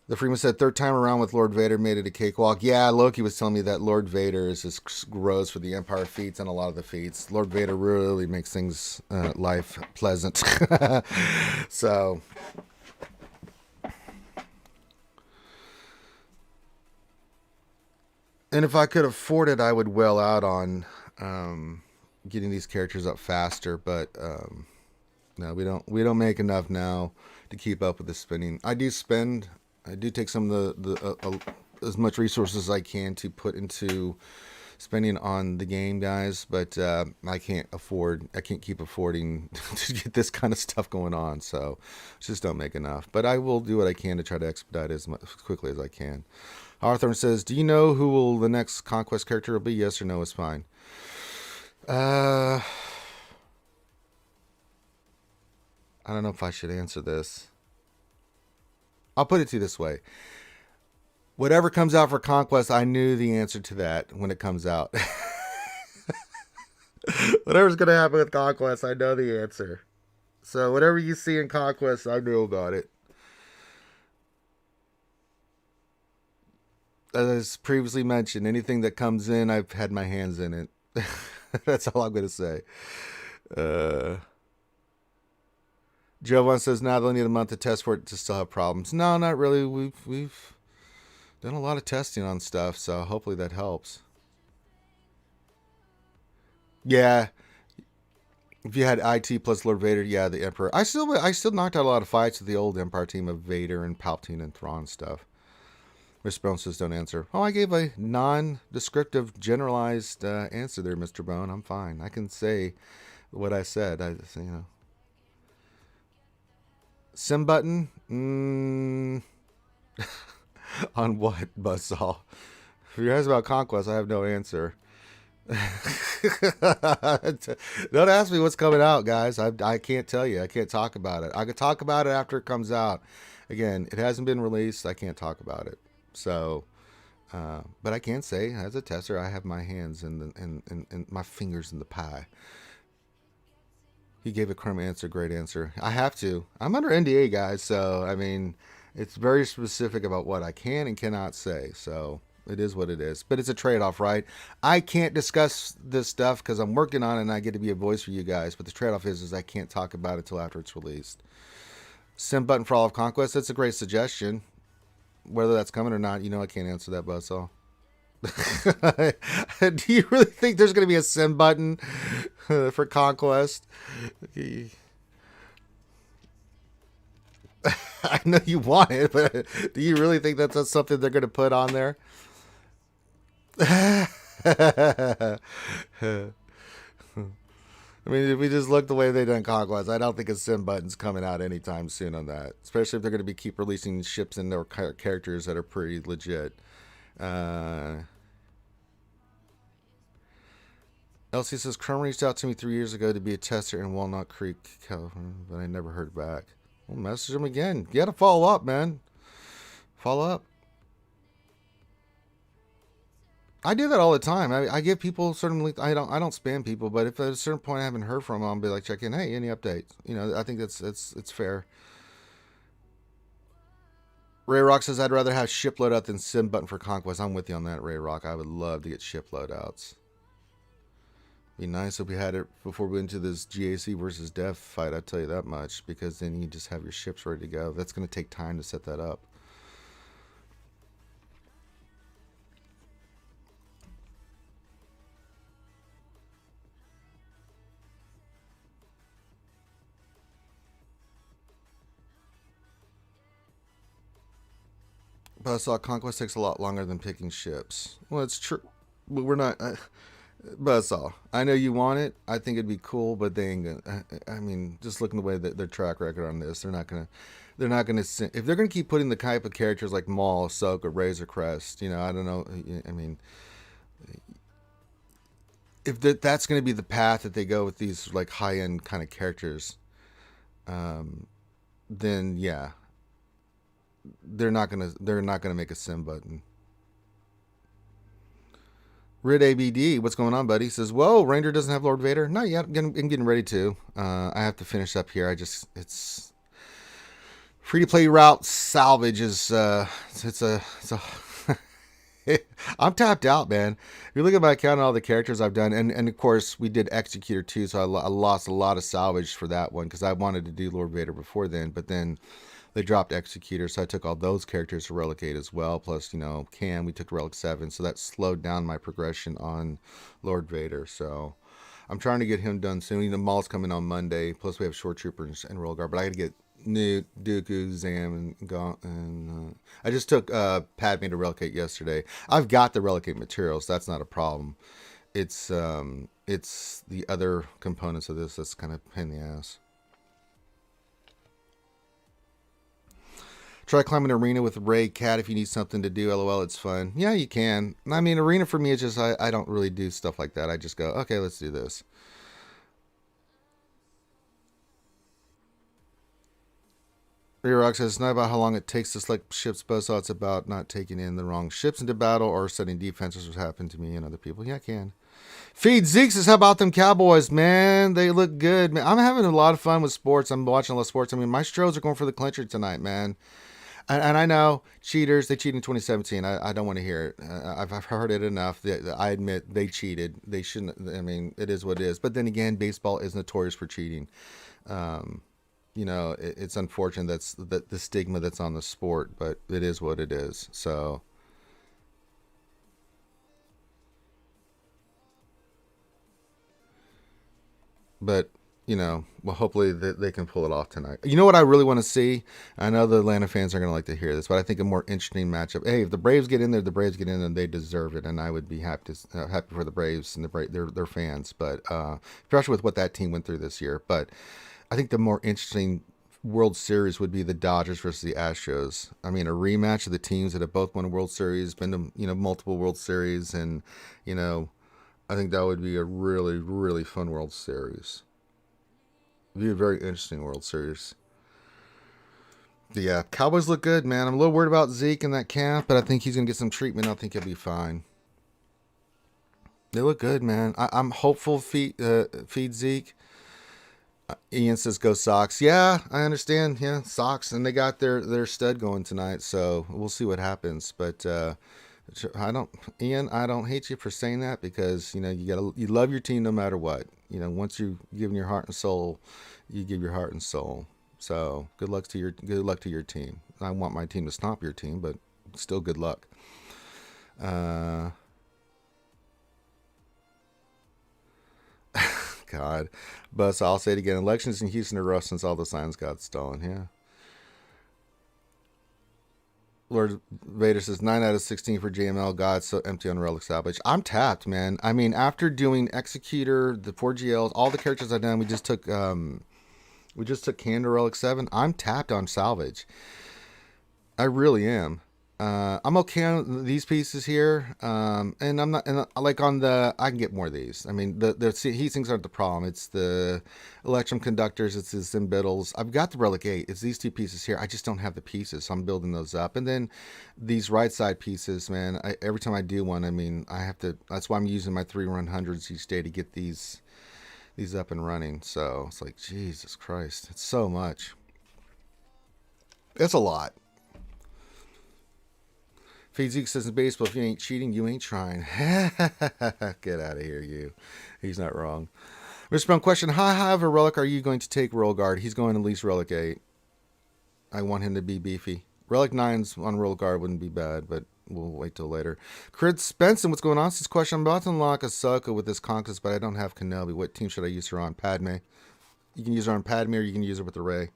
The Freeman said, third time around with Lord Vader made it a cakewalk. Yeah, Loki was telling me that Lord Vader is just grows for the Empire feats and a lot of the feats. Lord Vader really makes things, life pleasant. So, and if I could afford it, I would well out on getting these characters up faster. But no, we don't make enough now to keep up with the spending. I do take some of the as much resources as I can to put into spending on the game, guys, but I can't keep affording to get this kind of stuff going on, so just don't make enough. But I will do what I can to try to expedite it as quickly as I can. Hawthorne says, do you know who will the next Conquest character will be? Yes or no is fine. I don't know if I should answer this. I'll put it to you this way. Whatever comes out for Conquest, I knew the answer to that when it comes out. Whatever's going to happen with Conquest, I know the answer. So whatever you see in Conquest, I knew about it. As previously mentioned, anything that comes in, I've had my hands in it. That's all I'm going to say. Jovan says, now they'll need a month to test for it to still have problems. No, not really. We've done a lot of testing on stuff, so hopefully that helps. Yeah. If you had IT plus Lord Vader, yeah, the Emperor. I still knocked out a lot of fights with the old Empire team of Vader and Palpatine and Thrawn stuff. Mr. Bone says, don't answer. Oh, I gave a non-descriptive, generalized answer there, Mr. Bone. I'm fine. I can say what I said. Sim button? On what, Buzzsaw? If you're asking about Conquest, I have no answer. Don't ask me what's coming out, guys. I can't tell you. I can't talk about it. I could talk about it after it comes out. Again, it hasn't been released. I can't talk about it. So, But I can say, as a tester, I have my hands and my fingers in the pie. He gave a crumb answer, great answer. I have to. I'm under NDA, guys, so I mean, it's very specific about what I can and cannot say. So it is what it is. But it's a trade-off, right? I can't discuss this stuff because I'm working on it and I get to be a voice for you guys. But the trade-off is I can't talk about it until after it's released. Sim button for all of Conquest. That's a great suggestion. Whether that's coming or not, I can't answer that, Buzzsaw. Do you really think there's going to be a sim button for Conquest? I know you want it, but do you really think that's something they're going to put on there? I mean, if we just look the way they done Conquest, I don't think a sim button's coming out anytime soon on that. Especially if they're going to keep releasing ships and their characters that are pretty legit. Elsie says, Chrome reached out to me 3 years ago to be a tester in Walnut Creek, California, but I never heard back. Well, message him again. You got to follow up, man. Follow up. I do that all the time. I give people certain. I don't spam people, but if at a certain point I haven't heard from them, I'll be like, check in. Hey, any updates? I think it's fair. Ray Rock says, I'd rather have ship loadout than sim button for Conquest. I'm with you on that, Ray Rock. I would love to get ship loadouts. Be nice if we had it before we went into this GAC versus Dev fight. I'll tell you that much, because then you just have your ships ready to go. That's going to take time to set that up. But I saw Conquest takes a lot longer than picking ships. Well, it's true, but we're not. Buzzsaw, I know you want it. I think it'd be cool, but they ain't gonna. I mean, just looking the way that their track record on this, they're not gonna. If they're gonna keep putting the type of characters like Maul, Ahsoka, Razor Crest, I don't know. I mean, if that's gonna be the path that they go with these like high end kind of characters, then yeah, they're not gonna make a sim button. Rid ABD, what's going on, buddy? Says, whoa, Ranger doesn't have Lord Vader? Not yet. I'm getting ready to. I have to finish up here. It's free-to-play route salvage is, it's a I'm tapped out, man. If you look at my account and all the characters I've done, and of course, we did Executor too, so I lost a lot of salvage for that one, because I wanted to do Lord Vader before then, but then they dropped Executor, so I took all those characters to Relic 8 as well. Plus, Cam, we took Relic 7, so that slowed down my progression on Lord Vader. So I'm trying to get him done soon. Maul's coming on Monday. Plus, we have Shore Troopers and Royal Guard, but I got to get Newt, Dooku, Zam, and I just took Padme to Relic 8 yesterday. I've got the Relic 8 materials. That's not a problem. It's the other components of this that's kind of pain in the ass. Try climbing arena with Ray Cat if you need something to do. LOL, it's fun. Yeah, you can. I mean, arena for me is just, I don't really do stuff like that. I just go, okay, let's do this. Rock says, it's not about how long it takes to select ships, Buzzsaw. It's about not taking in the wrong ships into battle or setting defenses, which happened to me and other people. Yeah, I can. Feed Zeke says, how about them Cowboys, man? They look good, man. I'm having a lot of fun with sports. I'm watching a lot of sports. I mean, my Stros are going for the clincher tonight, man. And I know cheaters, they cheated in 2017. I don't want to hear it. I've heard it enough. I admit they cheated. They shouldn't. I mean, it is what it is. But then again, baseball is notorious for cheating. It's unfortunate that's the stigma that's on the sport, but it is what it is. So. But hopefully they can pull it off tonight. You know what I really want to see? I know the Atlanta fans are going to like to hear this, but I think a more interesting matchup. Hey, if the Braves get in there, the Braves get in, and they deserve it, and I would be happy for the Braves and their fans. But especially with what that team went through this year. But I think the more interesting World Series would be the Dodgers versus the Astros. I mean, a rematch of the teams that have both won a World Series, been to multiple World Series, and I think that would be a really, really fun World Series. It'd be a very interesting World Series. Yeah, Cowboys look good, man. I'm a little worried about Zeke in that camp, but I think he's going to get some treatment. I think he'll be fine. They look good, man. I'm hopeful feed Zeke. Ian says go Sox. Yeah, I understand. Yeah, Sox, and they got their stud going tonight, so we'll see what happens. But I don't, Ian. I don't hate you for saying that because you love your team no matter what. Once you've given your heart and soul, you give your heart and soul. So good luck to your team. I want my team to stomp your team, but still good luck. God, but I'll say it again. Elections in Houston are rough since all the signs got stolen. Yeah. Lord Vader says 9 out of 16 for JML. God, so empty on Relic Salvage. I'm tapped, man. I mean, after doing Executor, the 4GLs, all the characters I've done, we just took Candor Relic 7. I'm tapped on Salvage. I really am. I'm okay on these pieces here, and I'm not. And like on the, I can get more of these. I mean, the heat sinks aren't the problem. It's the electrum conductors. It's the Zimbittles. I've got the Relic 8. It's these two pieces here. I just don't have the pieces, so I'm building those up. And then these right side pieces, man. Every time I do one, I mean, I have to. That's why I'm using my 3-run-100s each day to get these up and running. So it's like Jesus Christ, it's so much. It's a lot. Zeke says in baseball, if you ain't cheating, you ain't trying. Get out of here, you. He's not wrong. Mr. Brown question, how high of a relic are you going to take Royal Guard? He's going at least Relic 8. I want him to be beefy. Relic 9's on Royal Guard wouldn't be bad, but we'll wait till later. Chris Spencer, what's going on? This question, I'm about to unlock Ahsoka with this Conquest, but I don't have Kenobi. What team should I use her on? Padme. You can use her on Padme or you can use her with the Rey.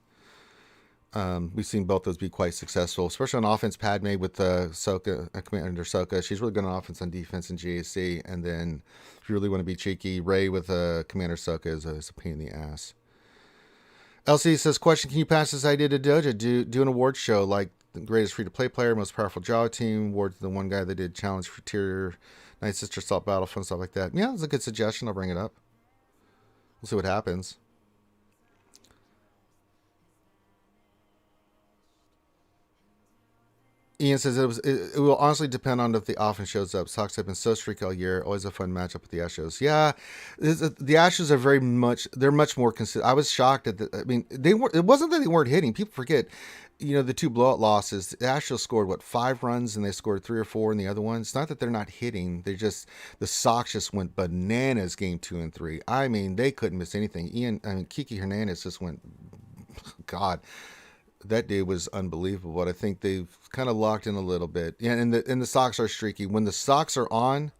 We've seen both those be quite successful, especially on offense. Padme with Ahsoka, Commander Ahsoka. She's really good on offense, on defense, and GAC. And then, if you really want to be cheeky, Rey with Commander Ahsoka is a pain in the ass. LC says, question, can you pass this idea to Doja? Do an award show like the greatest free-to-play player, most powerful Jawa team, award to the one guy that did challenge for tier, Night Sister, Assault Battlefront, stuff like that. Yeah, it's a good suggestion. I'll bring it up. We'll see what happens. Ian says it will honestly depend on if the offense shows up. Sox have been so streaky all year. Always a fun matchup with the Astros. Yeah, the Astros are they're much more consistent. I was shocked at it wasn't that they weren't hitting. People forget, the two blowout losses. The Astros scored 5 runs and they scored 3 or 4 in the other one. It's not that they're not hitting. The Sox just went bananas game 2 and 3. I mean, they couldn't miss anything. Kiki Hernandez just went, God. That day was unbelievable, but I think they've kind of locked in a little bit. Yeah, and the Sox are streaky. When the Sox are on,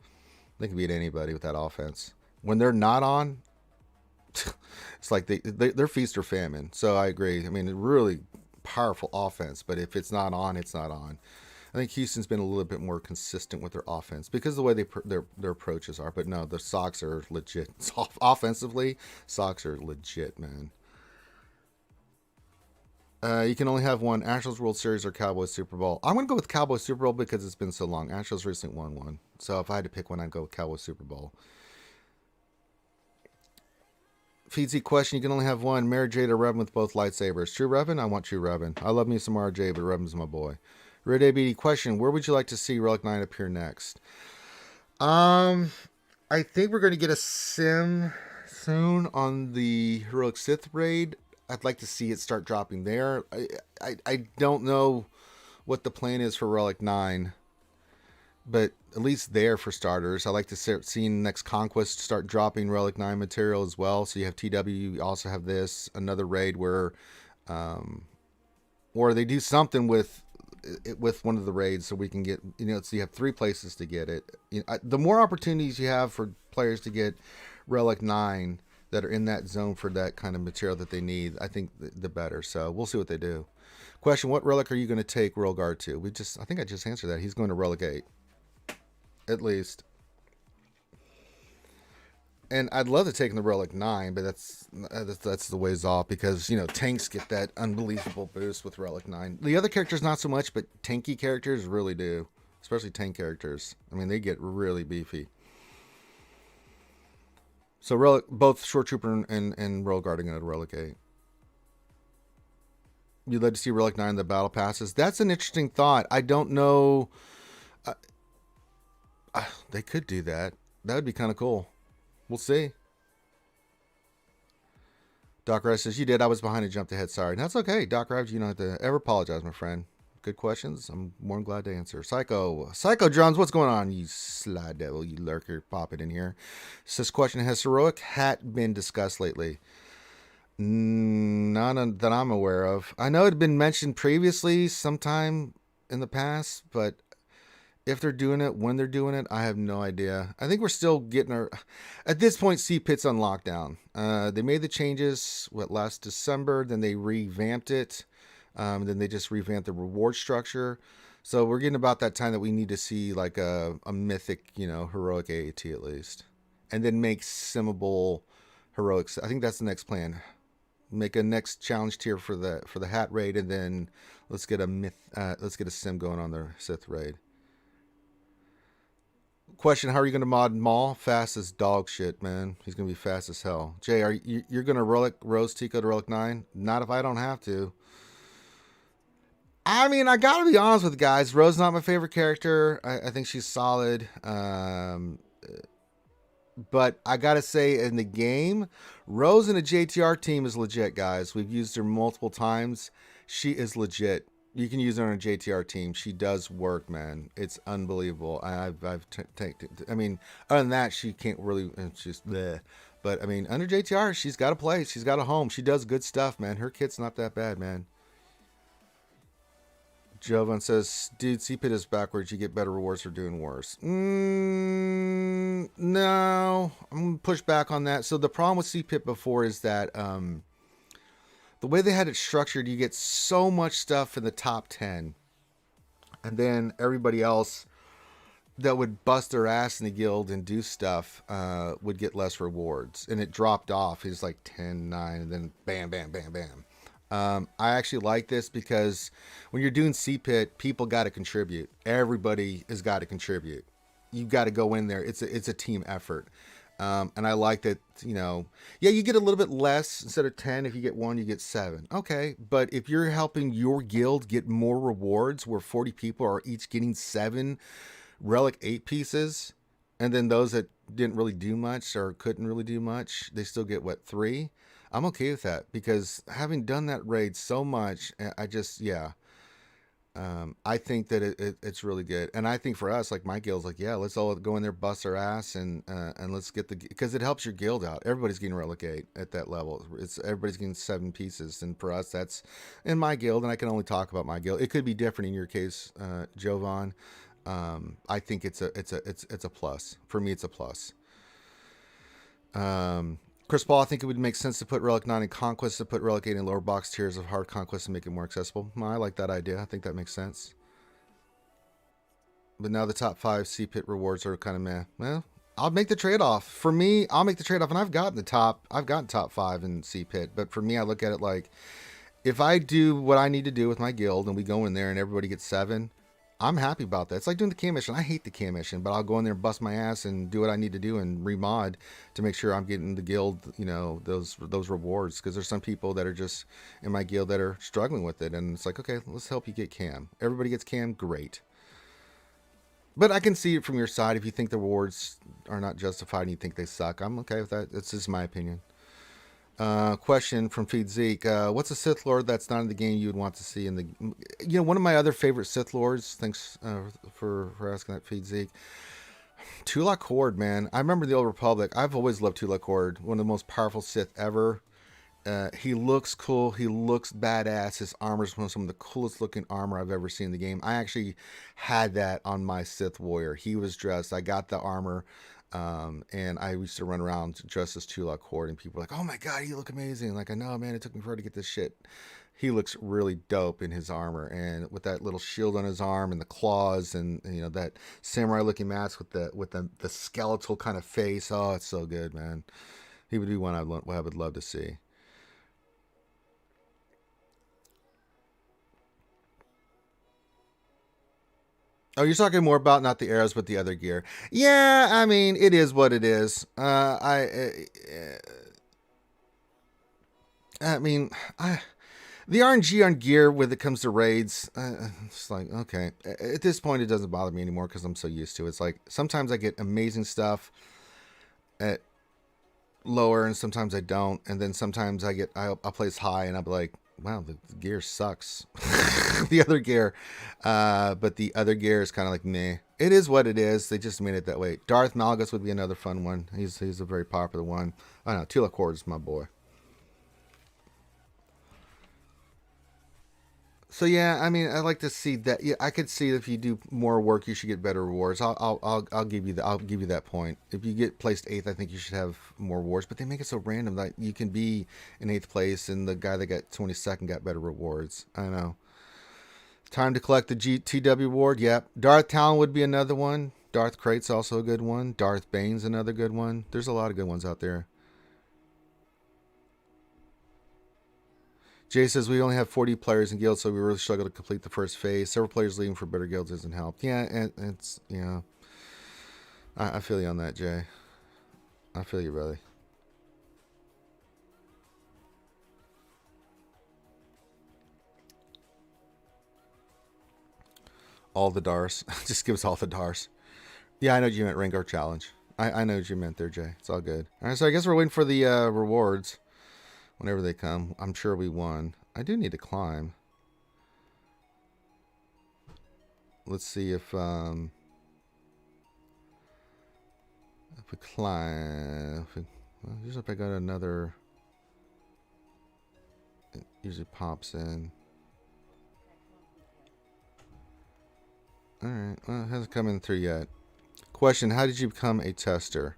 they can beat anybody with that offense. When they're not on, it's like they're feast or famine. So I agree. I mean, really powerful offense, but if it's not on, it's not on. I think Houston's been a little bit more consistent with their offense because of the way their approaches are. But no, the Sox are legit. Offensively, Sox are legit, man. You can only have one, Astros World Series or Cowboys Super Bowl. I'm going to go with Cowboys Super Bowl because it's been so long. Astros recently won one. So if I had to pick one, I'd go with Cowboys Super Bowl. Feedsy question, you can only have one, Mary Jade or Revan with both lightsabers. True Revan? I want True Revan. I love me some RJ, but Revan's my boy. Red ABD question, where would you like to see Relic 9 appear next? I think we're going to get a sim soon on the Heroic Sith raid. I'd like to see it start dropping there. I don't know what the plan is for Relic 9, but at least there for starters. I like to start seeing next Conquest start dropping Relic 9 material as well. So you have TW, you also have another raid where, or they do something with one of the raids so we can get, so you have 3 places to get it. The more opportunities you have for players to get Relic 9 that are in that zone for that kind of material that they need, I think the better. So we'll see what they do. Question, what relic are you going to take Royal Guard to? I think I just answered that. He's going to Relic 8. At least. And I'd love to take him to Relic 9, but that's the ways off because, tanks get that unbelievable boost with Relic 9. The other characters, not so much, but tanky characters really do. Especially tank characters. I mean, they get really beefy. So both Short Trooper and Royal Guard are going to Relic 8. You'd like to see Relic 9 in the battle passes. That's an interesting thought. I don't know. They could do that. That would be kind of cool. We'll see. Doc Rev says, you did. I was behind and jumped ahead. Sorry. That's okay. Doc Rev, you don't have to ever apologize, my friend. Good questions. I'm more than glad to answer. Psycho Drums, what's going on? You sly devil, you lurker, pop it in here. This question, has heroic hat been discussed lately? None that I'm aware of. I know it had been mentioned previously sometime in the past, but if they're doing it, when they're doing it, I have no idea. I think we're still getting our... At this point, CPIT's on lockdown. They made the changes, last December, then they revamped it. Then they just revamped the reward structure. So we're getting about that time that we need to see like a mythic, heroic AAT at least. And then make simmable heroics. I think that's the next plan. Make a next challenge tier for the hat raid, and then let's get a sim going on the Sith raid. Question, how are you going to mod Maul? Fast as dog shit, man. He's going to be fast as hell. Jay, you're going to Relic Rose Tico to Relic 9? Not if I don't have to. I mean, I got to be honest with you guys. Rose's not my favorite character. I think she's solid. But I got to say, in the game, Rose in a JTR team is legit, guys. We've used her multiple times. She is legit. You can use her on a JTR team. She does work, man. It's unbelievable. I mean, other than that, she can't really. It's just bleh. But I mean, under JTR, she's got a place. She's got a home. She does good stuff, man. Her kit's not that bad, man. Jovan says, dude, CPIT is backwards. You get better rewards for doing worse. No, I'm going to push back on that. So the problem with CPIT before is that the way they had it structured, you get so much stuff in the top 10. And then everybody else that would bust their ass in the guild and do stuff would get less rewards. And it dropped off. It's like 10, 9, and then bam, bam, bam, bam. I actually like this because when you're doing CPIT, people got to contribute. Everybody has got to contribute. You got to go in there. It's a team effort. And I like that, yeah, you get a little bit less. Instead of 10, if you get 1, you get 7. Okay. But if you're helping your guild get more rewards where 40 people are each getting 7 Relic 8 pieces, and then those that didn't really do much or couldn't really do much, they still get 3? I'm okay with that because having done that raid so much, I just, I think that it's really good. And I think for us, like my guild's like, yeah, let's all go in there, bust our ass, and let's get because it helps your guild out. Everybody's getting Relic 8 at that level. Everybody's getting 7 pieces. And for us, that's in my guild. And I can only talk about my guild. It could be different in your case, Jovan. I think it's a plus. For me, it's a plus. Chris Paul, I think it would make sense to put Relic 9 in Conquest, to put Relic 8 in lower box tiers of hard Conquest and make it more accessible. I like that idea. I think that makes sense. But now the top 5 CPIT rewards are kind of meh. Well, I'll make the trade-off. For me, I'll make the trade-off. And I've gotten top 5 in CPIT. But for me, I look at it like, if I do what I need to do with my guild and we go in there and everybody gets 7, I'm happy about that. It's like doing the cam mission. I hate the cam mission, but I'll go in there and bust my ass and do what I need to do and remod to make sure I'm getting the guild, those rewards. Because there's some people that are just in my guild that are struggling with it. And it's like, okay, let's help you get cam. Everybody gets cam, great. But I can see it from your side. If you think the rewards are not justified and you think they suck, I'm okay with that. It's just my opinion. Question from Feed Zeke. What's a Sith Lord that's not in the game you would want to see in the... one of my other favorite Sith Lords, thanks for asking that, Feed Zeke. Tulak Horde, man. I remember the Old Republic. I've always loved Tulak Horde. One of the most powerful Sith ever. He looks cool. He looks badass. His armor is some of the coolest looking armor I've ever seen in the game. I actually had that on my Sith Warrior. He was dressed. I got the armor. And I used to run around dressed as Tulak Horde, and people were like, oh my god, you look amazing. Like, I know, man, it took me forever to get this shit. He looks really dope in his armor, and with that little shield on his arm and the claws, and that samurai looking mask with the skeletal kind of face. Oh, it's so good, man. He would be one I would love to see. Oh, you're talking more about not the arrows, but the other gear. Yeah, I mean, it is what it is. I mean, The RNG on gear when it comes to raids, it's like, okay. At this point, it doesn't bother me anymore because I'm so used to it. It's like sometimes I get amazing stuff at lower and sometimes I don't. And then sometimes I'll place high and I'll be like, wow, the gear sucks. The other gear. But the other gear is kind of like, meh. It is what it is. They just made it that way. Darth Malgus would be another fun one. He's a very popular one. I don't know. Tila Cord is my boy. So yeah, I mean, I like to see that. Yeah, I could see if you do more work, you should get better rewards. I'll give you that. I'll give you that point. If you get placed 8th, I think you should have more rewards. But they make it so random that you can be in 8th place, and the guy that got 22nd got better rewards. I don't know. Time to collect the TW award. Yep. Darth Talon would be another one. Darth Crate's also a good one. Darth Bane's another good one. There's a lot of good ones out there. Jay says we only have 40 players in guilds, so we really struggle to complete the first phase. Several players leaving for better guilds isn't help. Yeah, it's yeah. I feel you on that, Jay. I feel you, brother. All the Dars. Just give us all the Dars. Yeah, I know what you meant, Rengar Challenge. I know what you meant there, Jay. It's all good. All right, so I guess we're waiting for the rewards. Whenever they come. I'm sure we won. I do need to climb. Let's see if we climb. Well, usually if I got another, it usually pops in. Alright, well, it hasn't come in through yet. Question, how did you become a tester?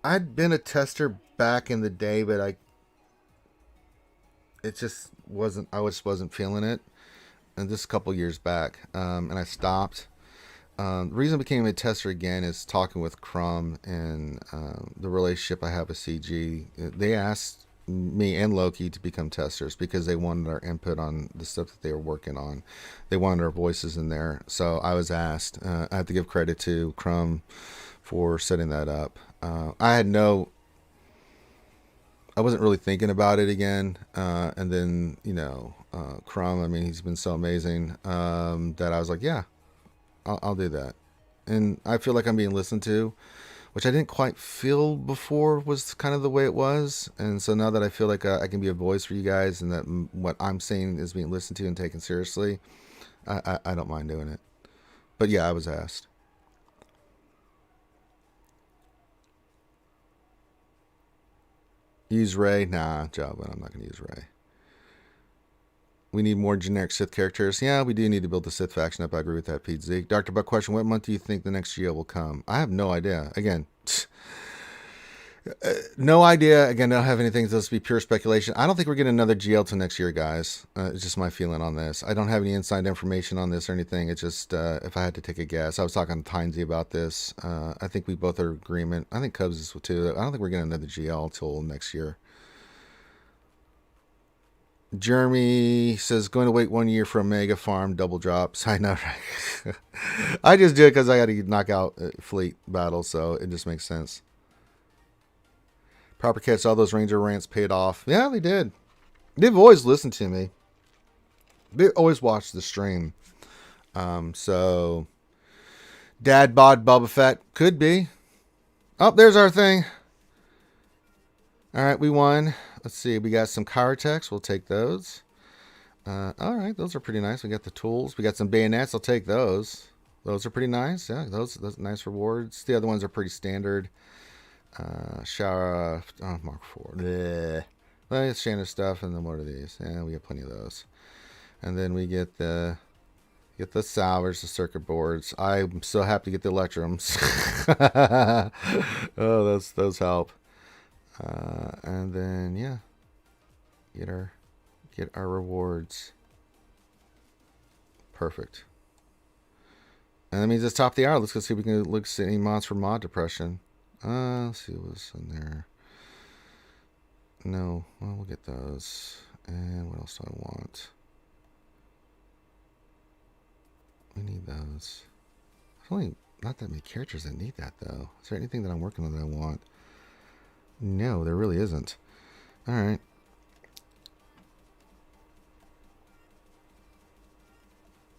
I'd been a tester back in the day, but I just wasn't feeling it. And this a couple years back, and I stopped. The reason I became a tester again is talking with Crumb and the relationship I have with CG. They asked me and Loki to become testers because they wanted our input on the stuff that they were working on. They wanted our voices in there. So I was asked. I have to give credit to Crumb for setting that up. I wasn't really thinking about it again. And then, Crumb, I mean, he's been so amazing that I was like, yeah, I'll do that. And I feel like I'm being listened to, which I didn't quite feel before was kind of the way it was. And so now that I feel like I can be a voice for you guys and that what I'm saying is being listened to and taken seriously, I don't mind doing it. But yeah, I was asked. Use Ray? Nah, Java. I'm not going to use Ray. We need more generic Sith characters. Yeah, we do need to build the Sith faction up. I agree with that, Pete Zeke. Dr. Buck question, what month do you think the next GL will come? I have no idea. Again, no idea. Again, I don't have anything. This will be pure speculation. I don't think we're getting another GL till next year, guys. It's just my feeling on this. I don't have any inside information on this or anything. It's just if I had to take a guess. I was talking to Tynesy about this. I think we both are in agreement. I think Cubs is too. I don't think we're getting another GL till next year. Jeremy says, going to wait 1 year for a mega farm double drops. I know, right? I just do it because I got to knock out fleet battles, so it just makes sense. Proper Catch, all those Ranger rants paid off. Yeah, they did. They've always listened to me. They always watch the stream. So, Dad bod Boba Fett. Could be. Oh, there's our thing. All right, we won. Let's see. We got some Chirotex. We'll take those. All right, those are pretty nice. We got the tools. We got some bayonets. I'll take those. Those are pretty nice. Yeah, those nice rewards. The other ones are pretty standard. Shower. Oh, Mark 4. Bleh. Well, it's standard stuff. And then what are these? Yeah, we got plenty of those. And then we get the salvage, the circuit boards. I'm so happy to get the electrums. Oh, those help. And then yeah, get our rewards. Perfect. And that means it's top of the hour. Let's go see if we can look at any mods for mod depression. Let's see what's in there. No, well, we'll get those. And what else do I want? We need those. There's only not that many characters that need that though. Is there anything that I'm working on that I want? No, there really isn't. All right.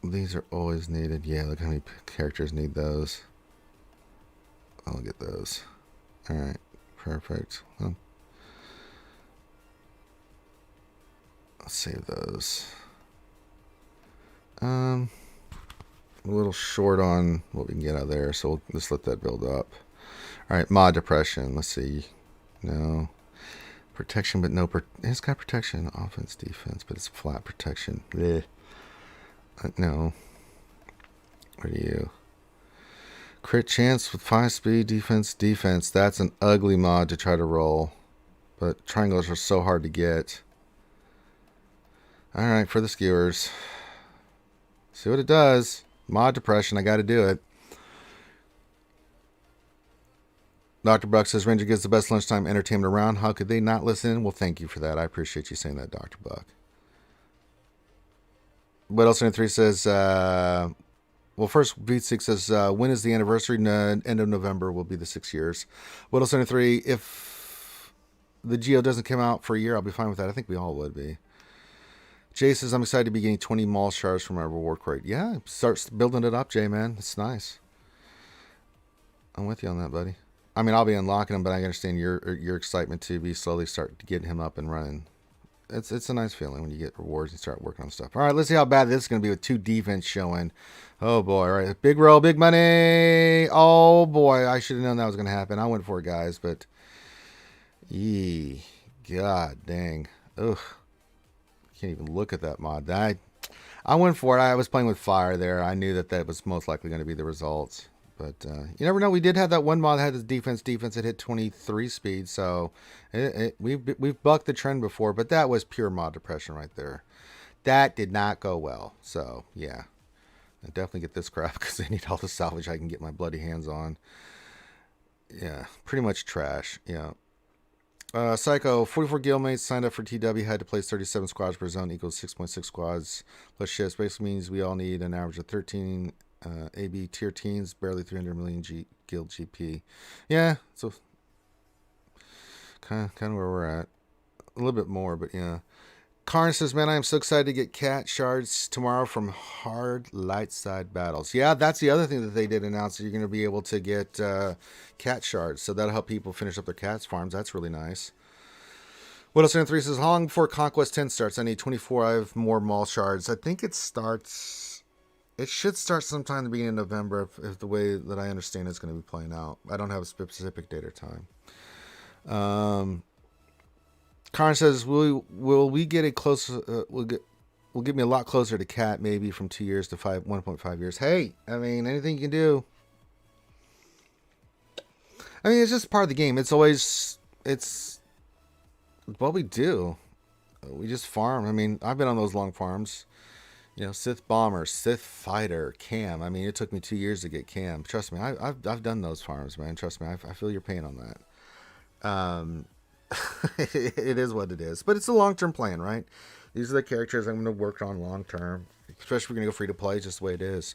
These are always needed. Yeah, look how many characters need those. I'll get those. Alright, perfect. Well, let's save those. A little short on what we can get out of there, so we'll just let that build up. Alright, mod depression. Let's see. No. Protection, but no. It's got protection. Offense, defense, but it's flat protection. Blech. No. What are you? Crit chance with 5 speed, defense, defense. That's an ugly mod to try to roll. But triangles are so hard to get. Alright, for the skewers. See what it does. Mod depression, I gotta do it. Dr. Buck says, Ranger gives the best lunchtime entertainment around. How could they not listen? Well, thank you for that. I appreciate you saying that, Dr. Buck. What else? 3 says, well, first, Beat 6 says, when is the anniversary? End of November will be the 6 years. What else? 3, if the Geo doesn't come out for a year, I'll be fine with that. I think we all would be. Jay says, I'm excited to be getting 20 mall shards from my reward crate. Yeah, start building it up, Jay, man. It's nice. I'm with you on that, buddy. I mean, I'll be unlocking him, but I understand your excitement to be slowly start getting him up and running. It's a nice feeling when you get rewards and start working on stuff. All right, let's see how bad this is going to be with 2 defense showing. Oh, boy. All right, big roll, big money. Oh, boy. I should have known that was going to happen. I went for it, guys, but... Yee. God dang. Ugh. Can't even look at that mod. I went for it. I was playing with fire there. I knew that was most likely going to be the results. But you never know. We did have that one mod that had the defense. It hit 23 speed. So we've bucked the trend before. But that was pure mod depression right there. That did not go well. So, yeah. I definitely get this crap because I need all the salvage I can get my bloody hands on. Yeah. Pretty much trash. Yeah. Psycho, 44 guildmates signed up for TW, had to place 37 squads per zone equals 6.6 squads plus shifts. Basically means we all need an average of 13 AB tier teens, barely 300 million guild GP. Yeah, so kind of where we're at. A little bit more, but yeah. Karn says, man, I am so excited to get cat shards tomorrow from hard light side battles. Yeah, that's the other thing that they did announce. That you're going to be able to get cat shards. So that'll help people finish up their cats farms. That's really nice. What else? 3 says, how long before Conquest 10 starts? I need 25 more mall shards. I think it starts... It should start sometime in the beginning of November if the way that I understand it's going to be playing out. I don't have a specific date or time. Karn says, will we get a close? Will get me a lot closer to cat, maybe from 2 years to 1.5 years. Hey, I mean, anything you can do. I mean, it's just part of the game. It's what we do. We just farm. I mean, I've been on those long farms. You know, Sith Bomber, Sith Fighter, Cam. I mean, it took me 2 years to get Cam. Trust me, I've done those farms, man. Trust me, I feel your pain on that. It is what it is, but it's a long-term plan, right? These are the characters I'm going to work on long-term, especially if we're going to go free to play, just the way it is.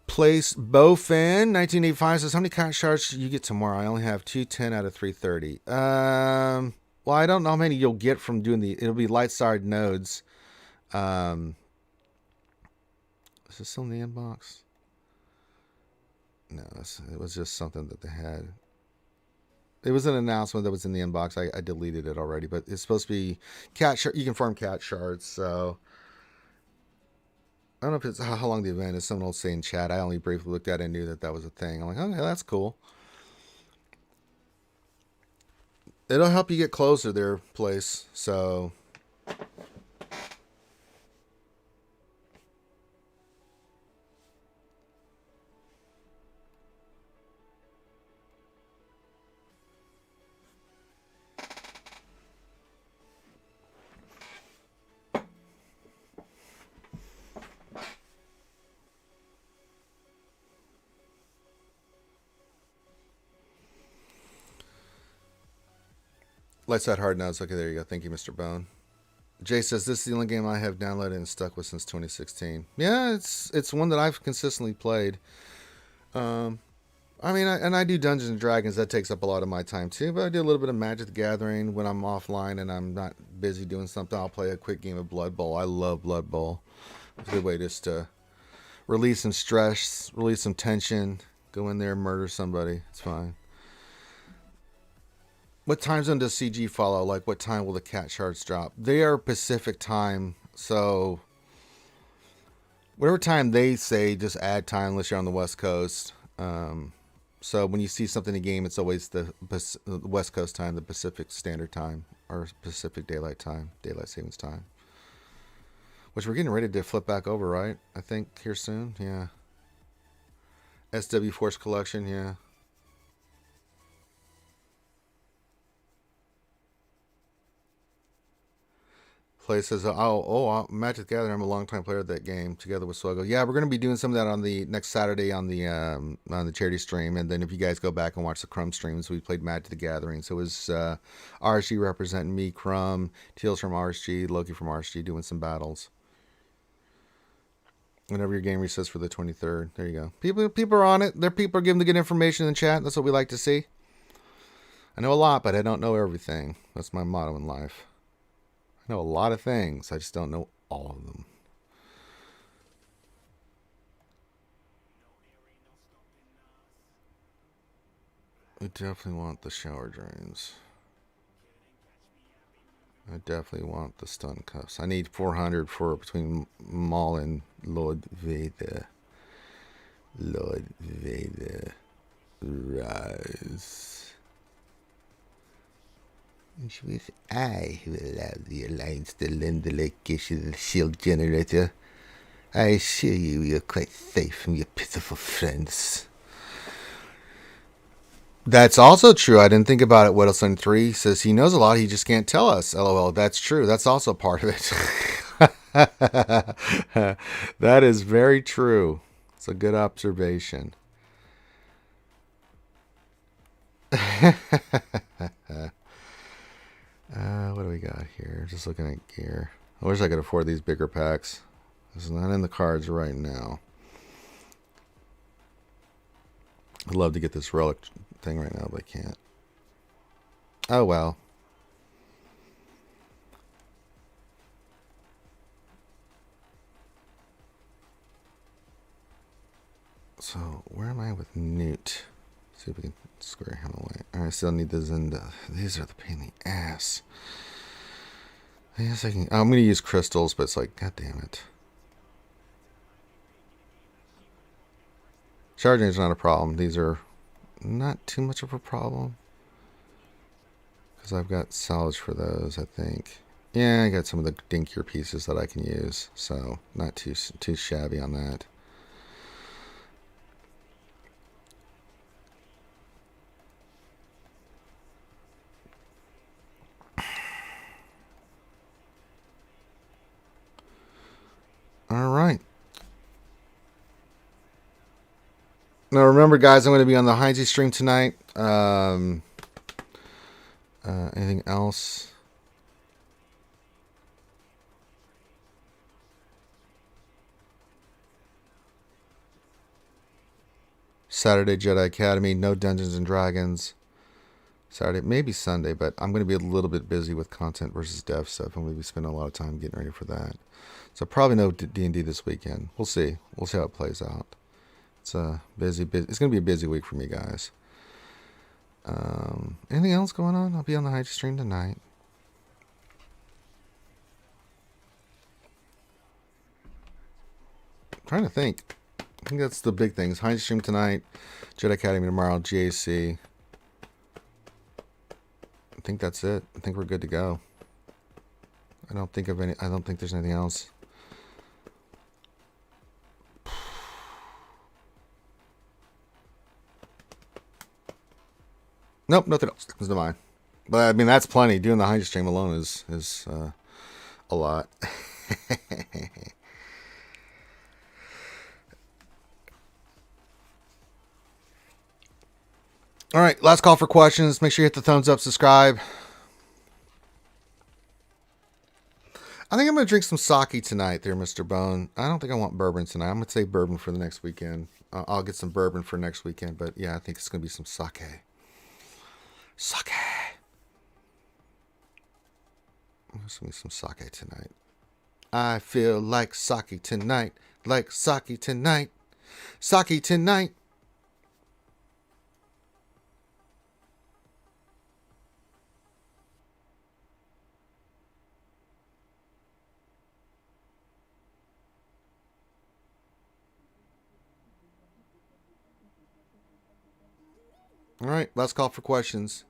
Place Bowfan 1985 says, how many cat shards do you get tomorrow? I only have 210 out of 330. Well, I don't know how many you'll get from doing it'll be light side nodes. Is this still in the inbox? No, it was just something that they had. It was an announcement that was in the inbox. I deleted it already, but it's supposed to be cat shard. You can farm cat shards. So I don't know if it's how long the event is. Someone will say in chat. I only briefly looked at it and knew that was a thing. I'm like, okay, that's cool. It'll help you get closer there, place. So. Lights out hard notes. Okay, there you go. Thank you, Mr. Bone. Jay says, this is the only game I have downloaded and stuck with since 2016. Yeah, it's one that I've consistently played. I mean, I do Dungeons and Dragons. That takes up a lot of my time too. But I do a little bit of Magic the Gathering when I'm offline and I'm not busy doing something. I'll play a quick game of Blood Bowl. I love Blood Bowl. It's a good way just to release some stress, release some tension, go in there and murder somebody. It's fine. What time zone does CG follow? Like, what time will the cat shards drop? They are Pacific time, so whatever time they say, just add time unless you're on the West Coast. So when you see something in the game, it's always the West Coast time, the Pacific Standard Time, or Pacific Daylight Time, Daylight Savings Time. Which we're getting ready to flip back over, right? I think here soon, yeah. SW Force Collection, yeah. Play says, Magic the Gathering. I'm a longtime player of that game, together with SWGOH. Yeah, we're going to be doing some of that on the next Saturday on the charity stream, and then if you guys go back and watch the Crumb streams, we played Magic the Gathering. So it was RSG representing me, Crumb, Teals from RSG, Loki from RSG, doing some battles. Whenever your game resets for the 23rd, there you go. People are on it. People are giving the good information in the chat. That's what we like to see. I know a lot, but I don't know everything. That's my motto in life. I know a lot of things. I just don't know all of them. I definitely want the shower drains. I definitely want the stun cuffs. I need 400 for between Maul and Lord Vader. Lord Vader. Rise. It was I who allowed the Alliance to lend the location of the shield generator. I assure you we are quite safe from your pitiful friends. That's also true. I didn't think about it. Whittleson3 says he knows a lot. He just can't tell us. LOL. That's true. That's also part of it. That is very true. It's a good observation. What do we got here? Just looking at gear. I wish I could afford these bigger packs. This is not in the cards right now. I'd love to get this relic thing right now, but I can't. Oh well. So where am I with Newt? See if we can square him away. Alright, I still need the Zinda. These are the pain in the ass. I guess I can. I'm gonna use crystals, but it's like, god damn it. Charging is not a problem. These are not too much of a problem. Because I've got salvage for those, I think. Yeah, I got some of the dinkier pieces that I can use. So, not too shabby on that. All right. Now remember, guys, I'm going to be on the Heinze stream tonight. Anything else? Saturday, Jedi Academy. No Dungeons and Dragons. Saturday, maybe Sunday, but I'm going to be a little bit busy with content versus dev stuff. I'm going to be spending a lot of time getting ready for that. So probably no D&D this weekend. We'll see. We'll see how it plays out. It's a busy. It's going to be a busy week for me, guys. Anything else going on? I'll be on the Heinze stream tonight. I'm trying to think. I think that's the big things. Heinze stream tonight. Jedi Academy tomorrow. GAC. I think that's it. I think we're good to go. I don't think there's anything else. Nope, nothing else comes to mind. But I mean, that's plenty. Doing the Heinze stream alone is a lot. All right, last call for questions. Make sure you hit the thumbs up, subscribe. I think I'm going to drink some sake tonight there, Mr. Bone. I don't think I want bourbon tonight. I'm going to save bourbon for the next weekend. I'll get some bourbon for next weekend. But yeah, I think it's going to be some sake. Sake. There's going to be some sake tonight. I feel like sake tonight. Like sake tonight. Sake tonight. All right, last call for questions.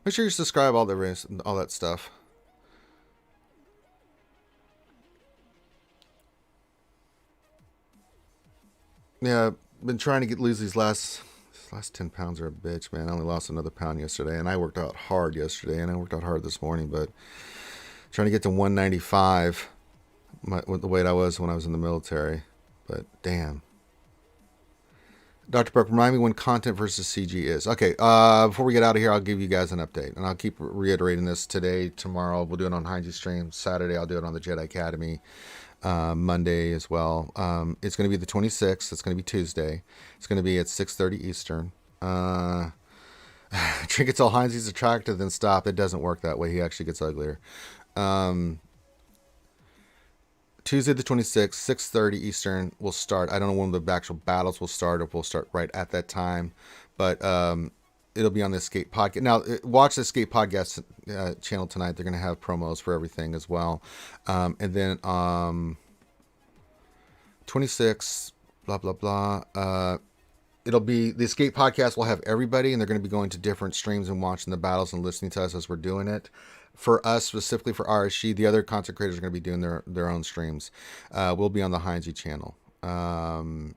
Make sure you subscribe, all that stuff. Yeah, been trying to lose these last 10 pounds are a bitch, man. I only lost another pound yesterday, and I worked out hard yesterday, and I worked out hard this morning, but trying to get to 195 with the weight I was when I was in the military. But damn. Dr. Burke, remind me when content versus CG is. Okay, before we get out of here, I'll give you guys an update. And I'll keep reiterating this today, tomorrow. We'll do it on Heinz Stream. Saturday, I'll do it on the Jedi Academy. Monday as well. It's going to be the 26th. It's going to be Tuesday. It's going to be at 6:30 Eastern. Trinkets all Heinz, he's attractive, then stop. It doesn't work that way. He actually gets uglier. Tuesday the 26th, 6:30 Eastern, will start. I don't know when the actual battles will start, or if we'll start right at that time. But it'll be on the Escape podcast. Now, watch the Escape podcast channel tonight. They're going to have promos for everything as well. And then 26, blah, blah, blah. It'll be, the Escape podcast will have everybody, and they're going to be going to different streams and watching the battles and listening to us as we're doing it. For us, specifically for RSG, the other content creators are going to be doing their own streams. We'll be on the Heinz channel. And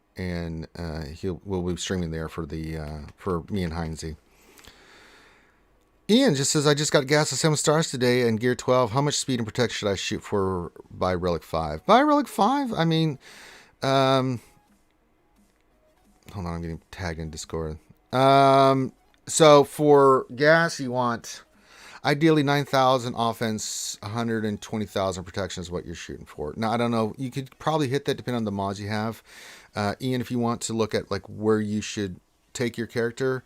we'll be streaming there for me and Heinz. Ian just says, I just got gas at 7 stars today and gear 12. How much speed and protection should I shoot for by Relic 5? By Relic 5? I mean, hold on, I'm getting tagged in Discord. So for gas, you want ideally 9,000 offense, 120,000 protection is what you're shooting for. Now, I don't know. You could probably hit that depending on the mods you have. Ian, if you want to look at like where you should take your character,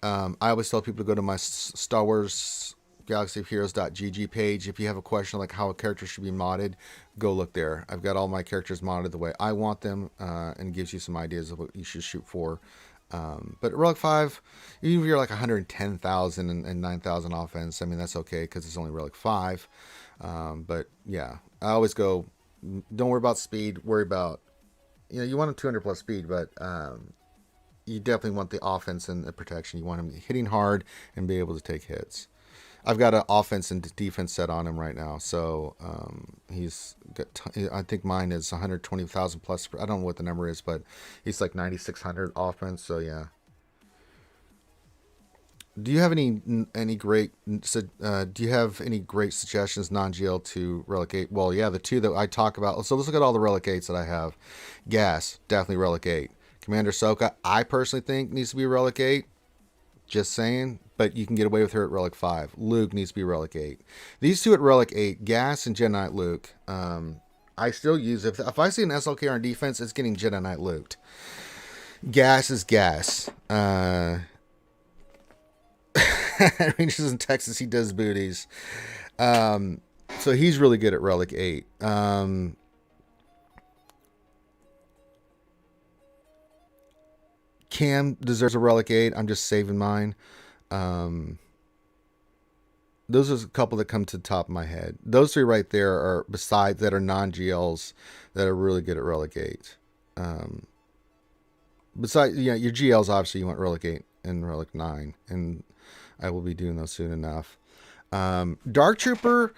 I always tell people to go to my Star Wars Galaxy of Heroes.gg page. If you have a question like how a character should be modded, go look there. I've got all my characters modded the way I want them, and gives you some ideas of what you should shoot for. But Relic 5, even if you're like 110,000 and 9,000 offense, I mean, that's okay because it's only Relic 5. But yeah, I always go, don't worry about speed, worry about, you want a 200 plus speed, but you definitely want the offense and the protection. You want him hitting hard and be able to take hits. I've got an offense and defense set on him right now, so he's got. I think mine is 120,000 plus. I don't know what the number is, but he's like 9,600 offense. So yeah. Do you have any great? Do you have any great suggestions non-GL to Relic 8? Well, yeah, the two that I talk about. So let's look at all the Relic 8s that I have. Gas, definitely Relic 8. Commander Ahsoka, I personally think needs to be Relic 8. Just saying, but you can get away with her at Relic 5. Luke needs to be Relic 8. These two at Relic 8, Gas and Jedi Knight Luke, I still use, if I see an SLK on defense, it's getting Jedi Knight Luke. Gas is Gas. Rangers in Texas, he does booties. So he's really good at Relic 8. Cam deserves a Relic 8. I'm just saving mine. Those are a couple that come to the top of my head. Those three right there are, besides, that are non-GLs that are really good at Relic 8. Besides, your GLs, obviously, you want Relic 8 and Relic 9. And I will be doing those soon enough. Dark Trooper,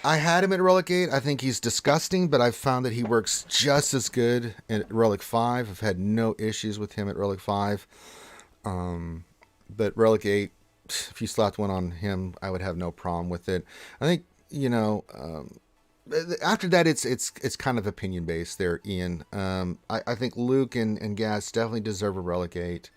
I had him at Relic 8. I think he's disgusting, but I've found that he works just as good at Relic 5. I've had no issues with him at Relic 5. But Relic 8, if you slapped one on him, I would have no problem with it. I think, after that, it's kind of opinion based there, Ian. I think Luke and Gas definitely deserve a Relic 8.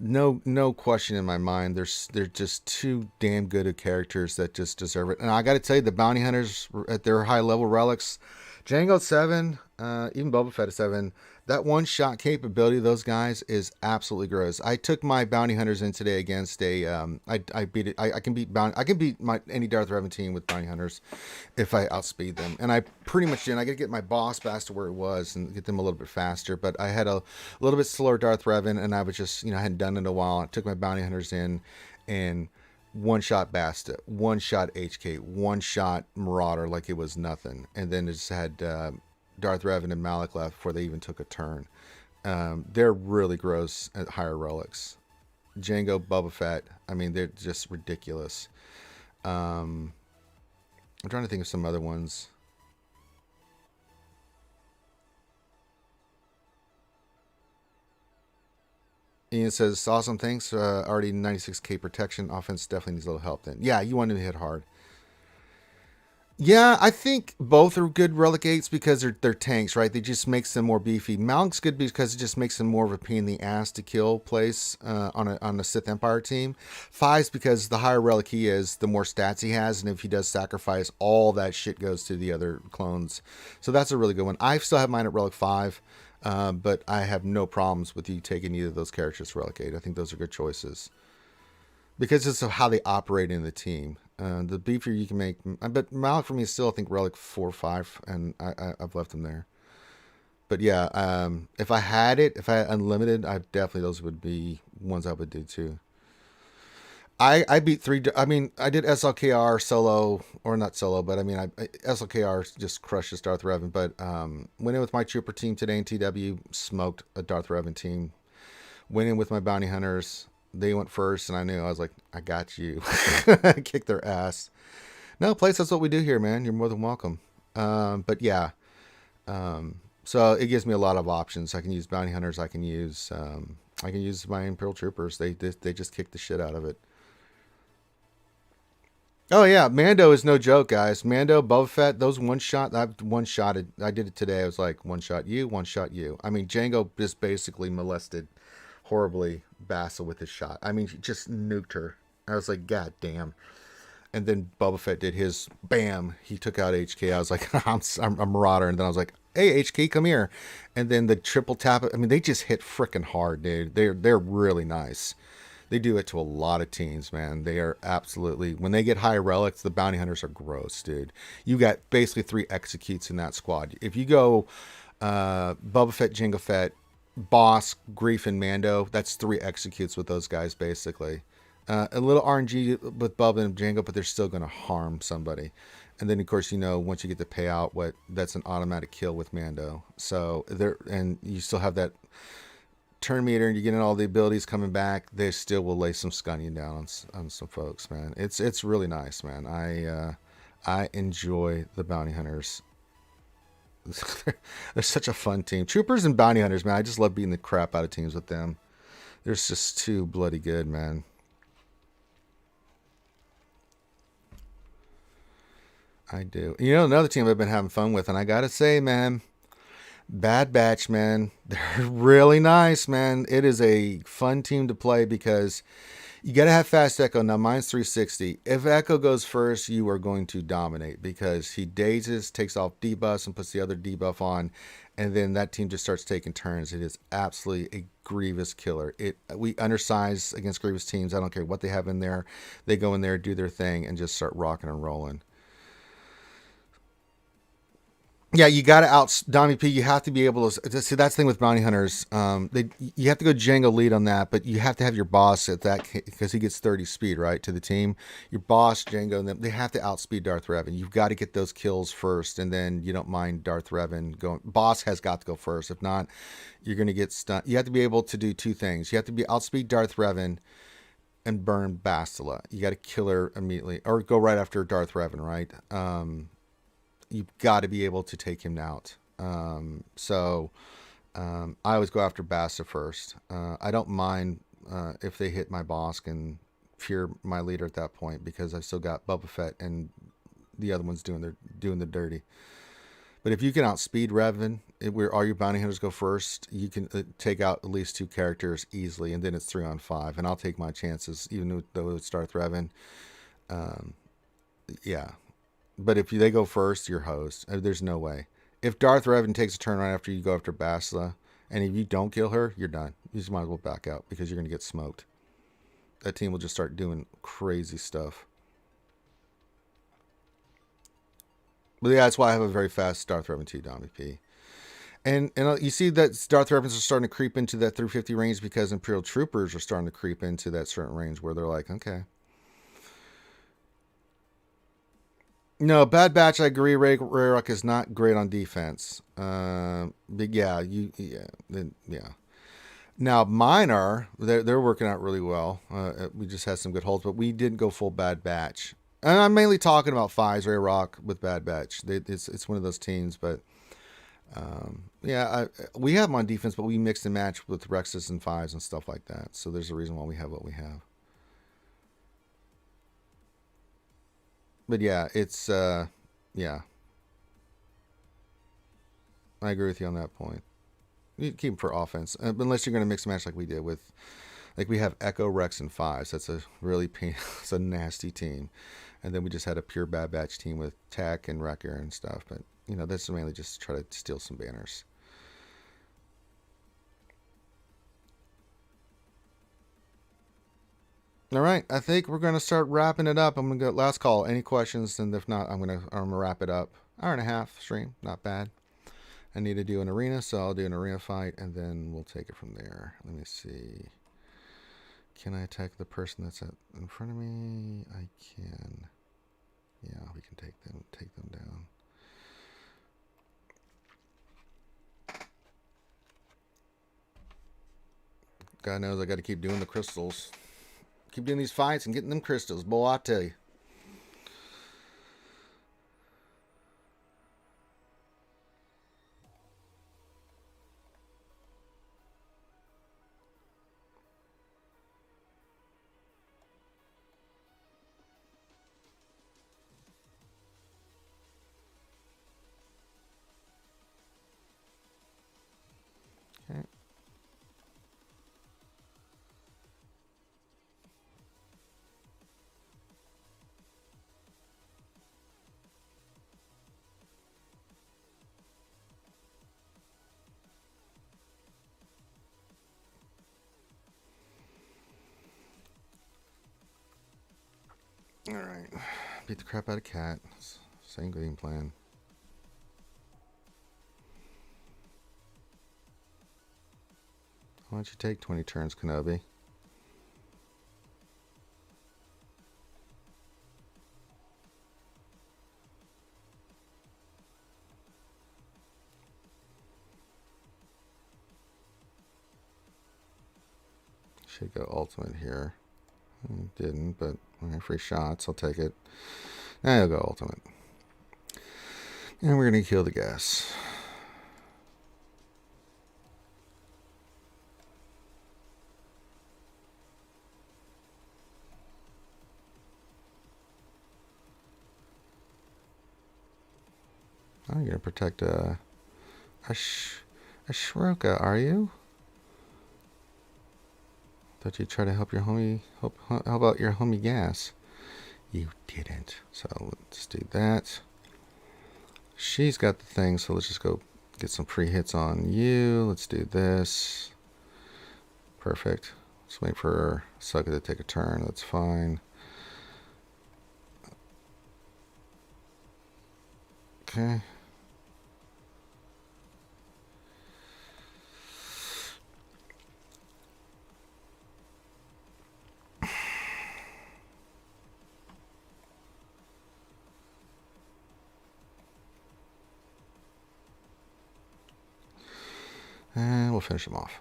No question in my mind. They're just too damn good of characters that just deserve it. And I got to tell you, the bounty hunters at their high level relics Django 7, even Boba Fett 7, that one-shot capability of those guys is absolutely gross. I took my bounty hunters in today against a, I beat it. I can beat any Darth Revan team with bounty hunters if I outspeed them, and I pretty much did. I got to get my boss back to where it was and get them a little bit faster. But I had a little bit slower Darth Revan, and I was just, I hadn't done it in a while. I took my bounty hunters in, and one shot Basta, one shot HK, one shot Marauder like it was nothing, and then it just had Darth Revan and Malak left before they even took a turn. They're really gross at higher relics. Jango, Boba Fett, I mean, they're just ridiculous. I'm trying to think of some other ones. Ian says, awesome, thanks. Already 96k protection. Offense definitely needs a little help then. Yeah, you want to hit hard. Yeah, I think both are good relicates because they're tanks, right? They just makes them more beefy. Malak's good because it just makes them more of a pain in the ass to kill place on a Sith Empire team. Five's because the higher relic he is, the more stats he has, and if he does sacrifice, all that shit goes to the other clones. So that's a really good one. I still have mine at relic 5. But I have no problems with you taking either of those characters to Relic 8. I think those are good choices. Because it's how they operate in the team. The beefier you can make... But Malak for me is still, I think, Relic 4 or 5. And I've left them there. But yeah, if I had unlimited, those would be ones I would do too. I beat 3. I mean, I did SLKR solo, or not solo, but I mean, SLKR just crushes Darth Revan. But went in with my trooper team today in TW, smoked a Darth Revan team. Went in with my bounty hunters. They went first, and I was like, I got you. Kick their ass. No, place, that's what we do here, man. You're more than welcome. But yeah, so it gives me a lot of options. I can use bounty hunters. I can use my Imperial troopers. They just kick the shit out of it. Oh yeah, Mando is no joke, guys. Mando, Boba Fett, those I've one-shotted. I did it today. I was like, one shot you, one shot you. I mean, Jango just basically molested horribly Bassa with his shot. I mean, just nuked her. I was like, God damn. And then Boba Fett did his bam. He took out HK. I was like, I'm a Marauder. And then I was like, hey, HK, come here. And then the triple tap. I mean, they just hit freaking hard, dude. They're really nice. They do it to a lot of teams, man. They are absolutely... When they get high relics, the bounty hunters are gross, dude. You got basically 3 executes in that squad. If you go Boba Fett, Jango Fett, Boss, Grief, and Mando, that's 3 executes with those guys, basically. A little RNG with Bubba and Jango, but they're still going to harm somebody. And then, of course, once you get the payout, that's an automatic kill with Mando. So, and you still have that turn meter, and you're getting all the abilities coming back. They still will lay some scunning down on some folks, man. It's really nice, man. I enjoy the bounty hunters. They're such a fun team. Troopers and bounty hunters, man. I just love beating the crap out of teams with them. They're just too bloody good, man. I do. Another team I've been having fun with, and I gotta say, man, Bad Batch, man. They're really nice, man. It is a fun team to play because you got to have fast Echo. Now, mine's 360. If Echo goes first, you are going to dominate because he dazes, takes off debuffs, and puts the other debuff on, and then that team just starts taking turns. It is absolutely a Grievous killer. We undersize against Grievous teams. I don't care what they have in there. They go in there, do their thing, and just start rocking and rolling. Yeah, you got to Dami P. You have to be able to see. That's the thing with bounty hunters. You have to go Django lead on that, but you have to have your boss at that because he gets 30 speed right to the team. Your boss Django, and them, they have to outspeed Darth Revan. You've got to get those kills first, and then you don't mind Darth Revan going. Boss has got to go first. If not, you're going to get stunned. You have to be able to do 2 things. You have to be outspeed Darth Revan and burn Bastila. You got to kill her immediately, or go right after Darth Revan, right? You've got to be able to take him out. So I always go after Basta first. I don't mind if they hit my boss and fear my leader at that point because I've still got Boba Fett and the other ones doing the dirty. But if you can outspeed Revan, where all your bounty hunters go first, you can take out at least 2 characters easily, and then it's 3-on-5. And I'll take my chances, even though it's Darth Revan. Yeah. But if they go first, you're host. There's no way. If Darth Revan takes a turn right after you go after Bastila, and if you don't kill her, you're done. You just might as well back out because you're going to get smoked. That team will just start doing crazy stuff. But yeah, that's why I have a very fast Darth Revan 2 Dom EP. And you see that Darth Ravens are starting to creep into that 350 range because Imperial Troopers are starting to creep into that certain range where they're like, okay. No, Bad Batch, I agree. Rayrock is not great on defense. But yeah. Now, mine are, they're working out really well. We just had some good holds, but we didn't go full Bad Batch. And I'm mainly talking about Fives, Rayrock with Bad Batch. It's one of those teams, but yeah, we have them on defense, but we mix and match with Rexes and Fives and stuff like that. So there's a reason why we have what we have. But yeah, it's, yeah. I agree with you on that point. You keep them for offense, unless you're going to mix and match like we did with, like we have Echo, Rex, and Fives. That's a really it's a nasty team. And then we just had a pure Bad Batch team with Tech and Wrecker and stuff. But, you know, that's mainly just to try to steal some banners. All right, I think we're going to start wrapping it up. I'm going to go last call. Any questions? And if not, I'm going to wrap it up. Hour and a half stream, not bad. I need to do an arena, so I'll do an arena fight, and then we'll take it from there. Let me see. Can I attack the person that's in front of me? I can. Yeah, we can take them down. God knows I got to keep doing the crystals. Keep doing these fights and getting them crystals. Boy, I tell you. Okay. Alright. Beat the crap out of Cat. Same game plan. Why don't you take 20 turns, Kenobi? Should go ultimate here. Didn't, but free shots. I'll take it. Now I'll go ultimate. And we're going to kill the gas. Oh, you're going to protect a Shroka, are you? Thought you'd try to help your homie. How about your homie Gas? You didn't. So let's do that. She's got the thing, so let's just go get some free hits on you. Let's do this. Perfect. Let's wait for Sucker to take a turn. That's fine. Okay. And we'll finish them off.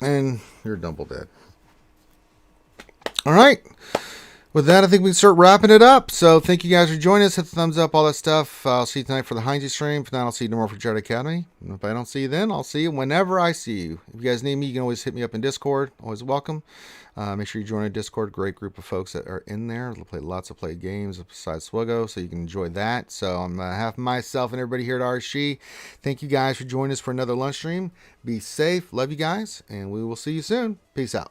And you're double dead. All right. With that, I think we can start wrapping it up. So thank you guys for joining us. Hit the thumbs up, all that stuff. I'll see you tonight for the Heinze stream. If not, I'll see you tomorrow for Jedi Academy. And if I don't see you then, I'll see you whenever I see you. If you guys need me, you can always hit me up in Discord. Always welcome. Make sure you join our Discord. Great group of folks that are in there. They'll play lots of games besides SWGOH, so you can enjoy that. So on behalf of myself and everybody here at RSG, thank you guys for joining us for another lunch stream. Be safe. Love you guys, and we will see you soon. Peace out.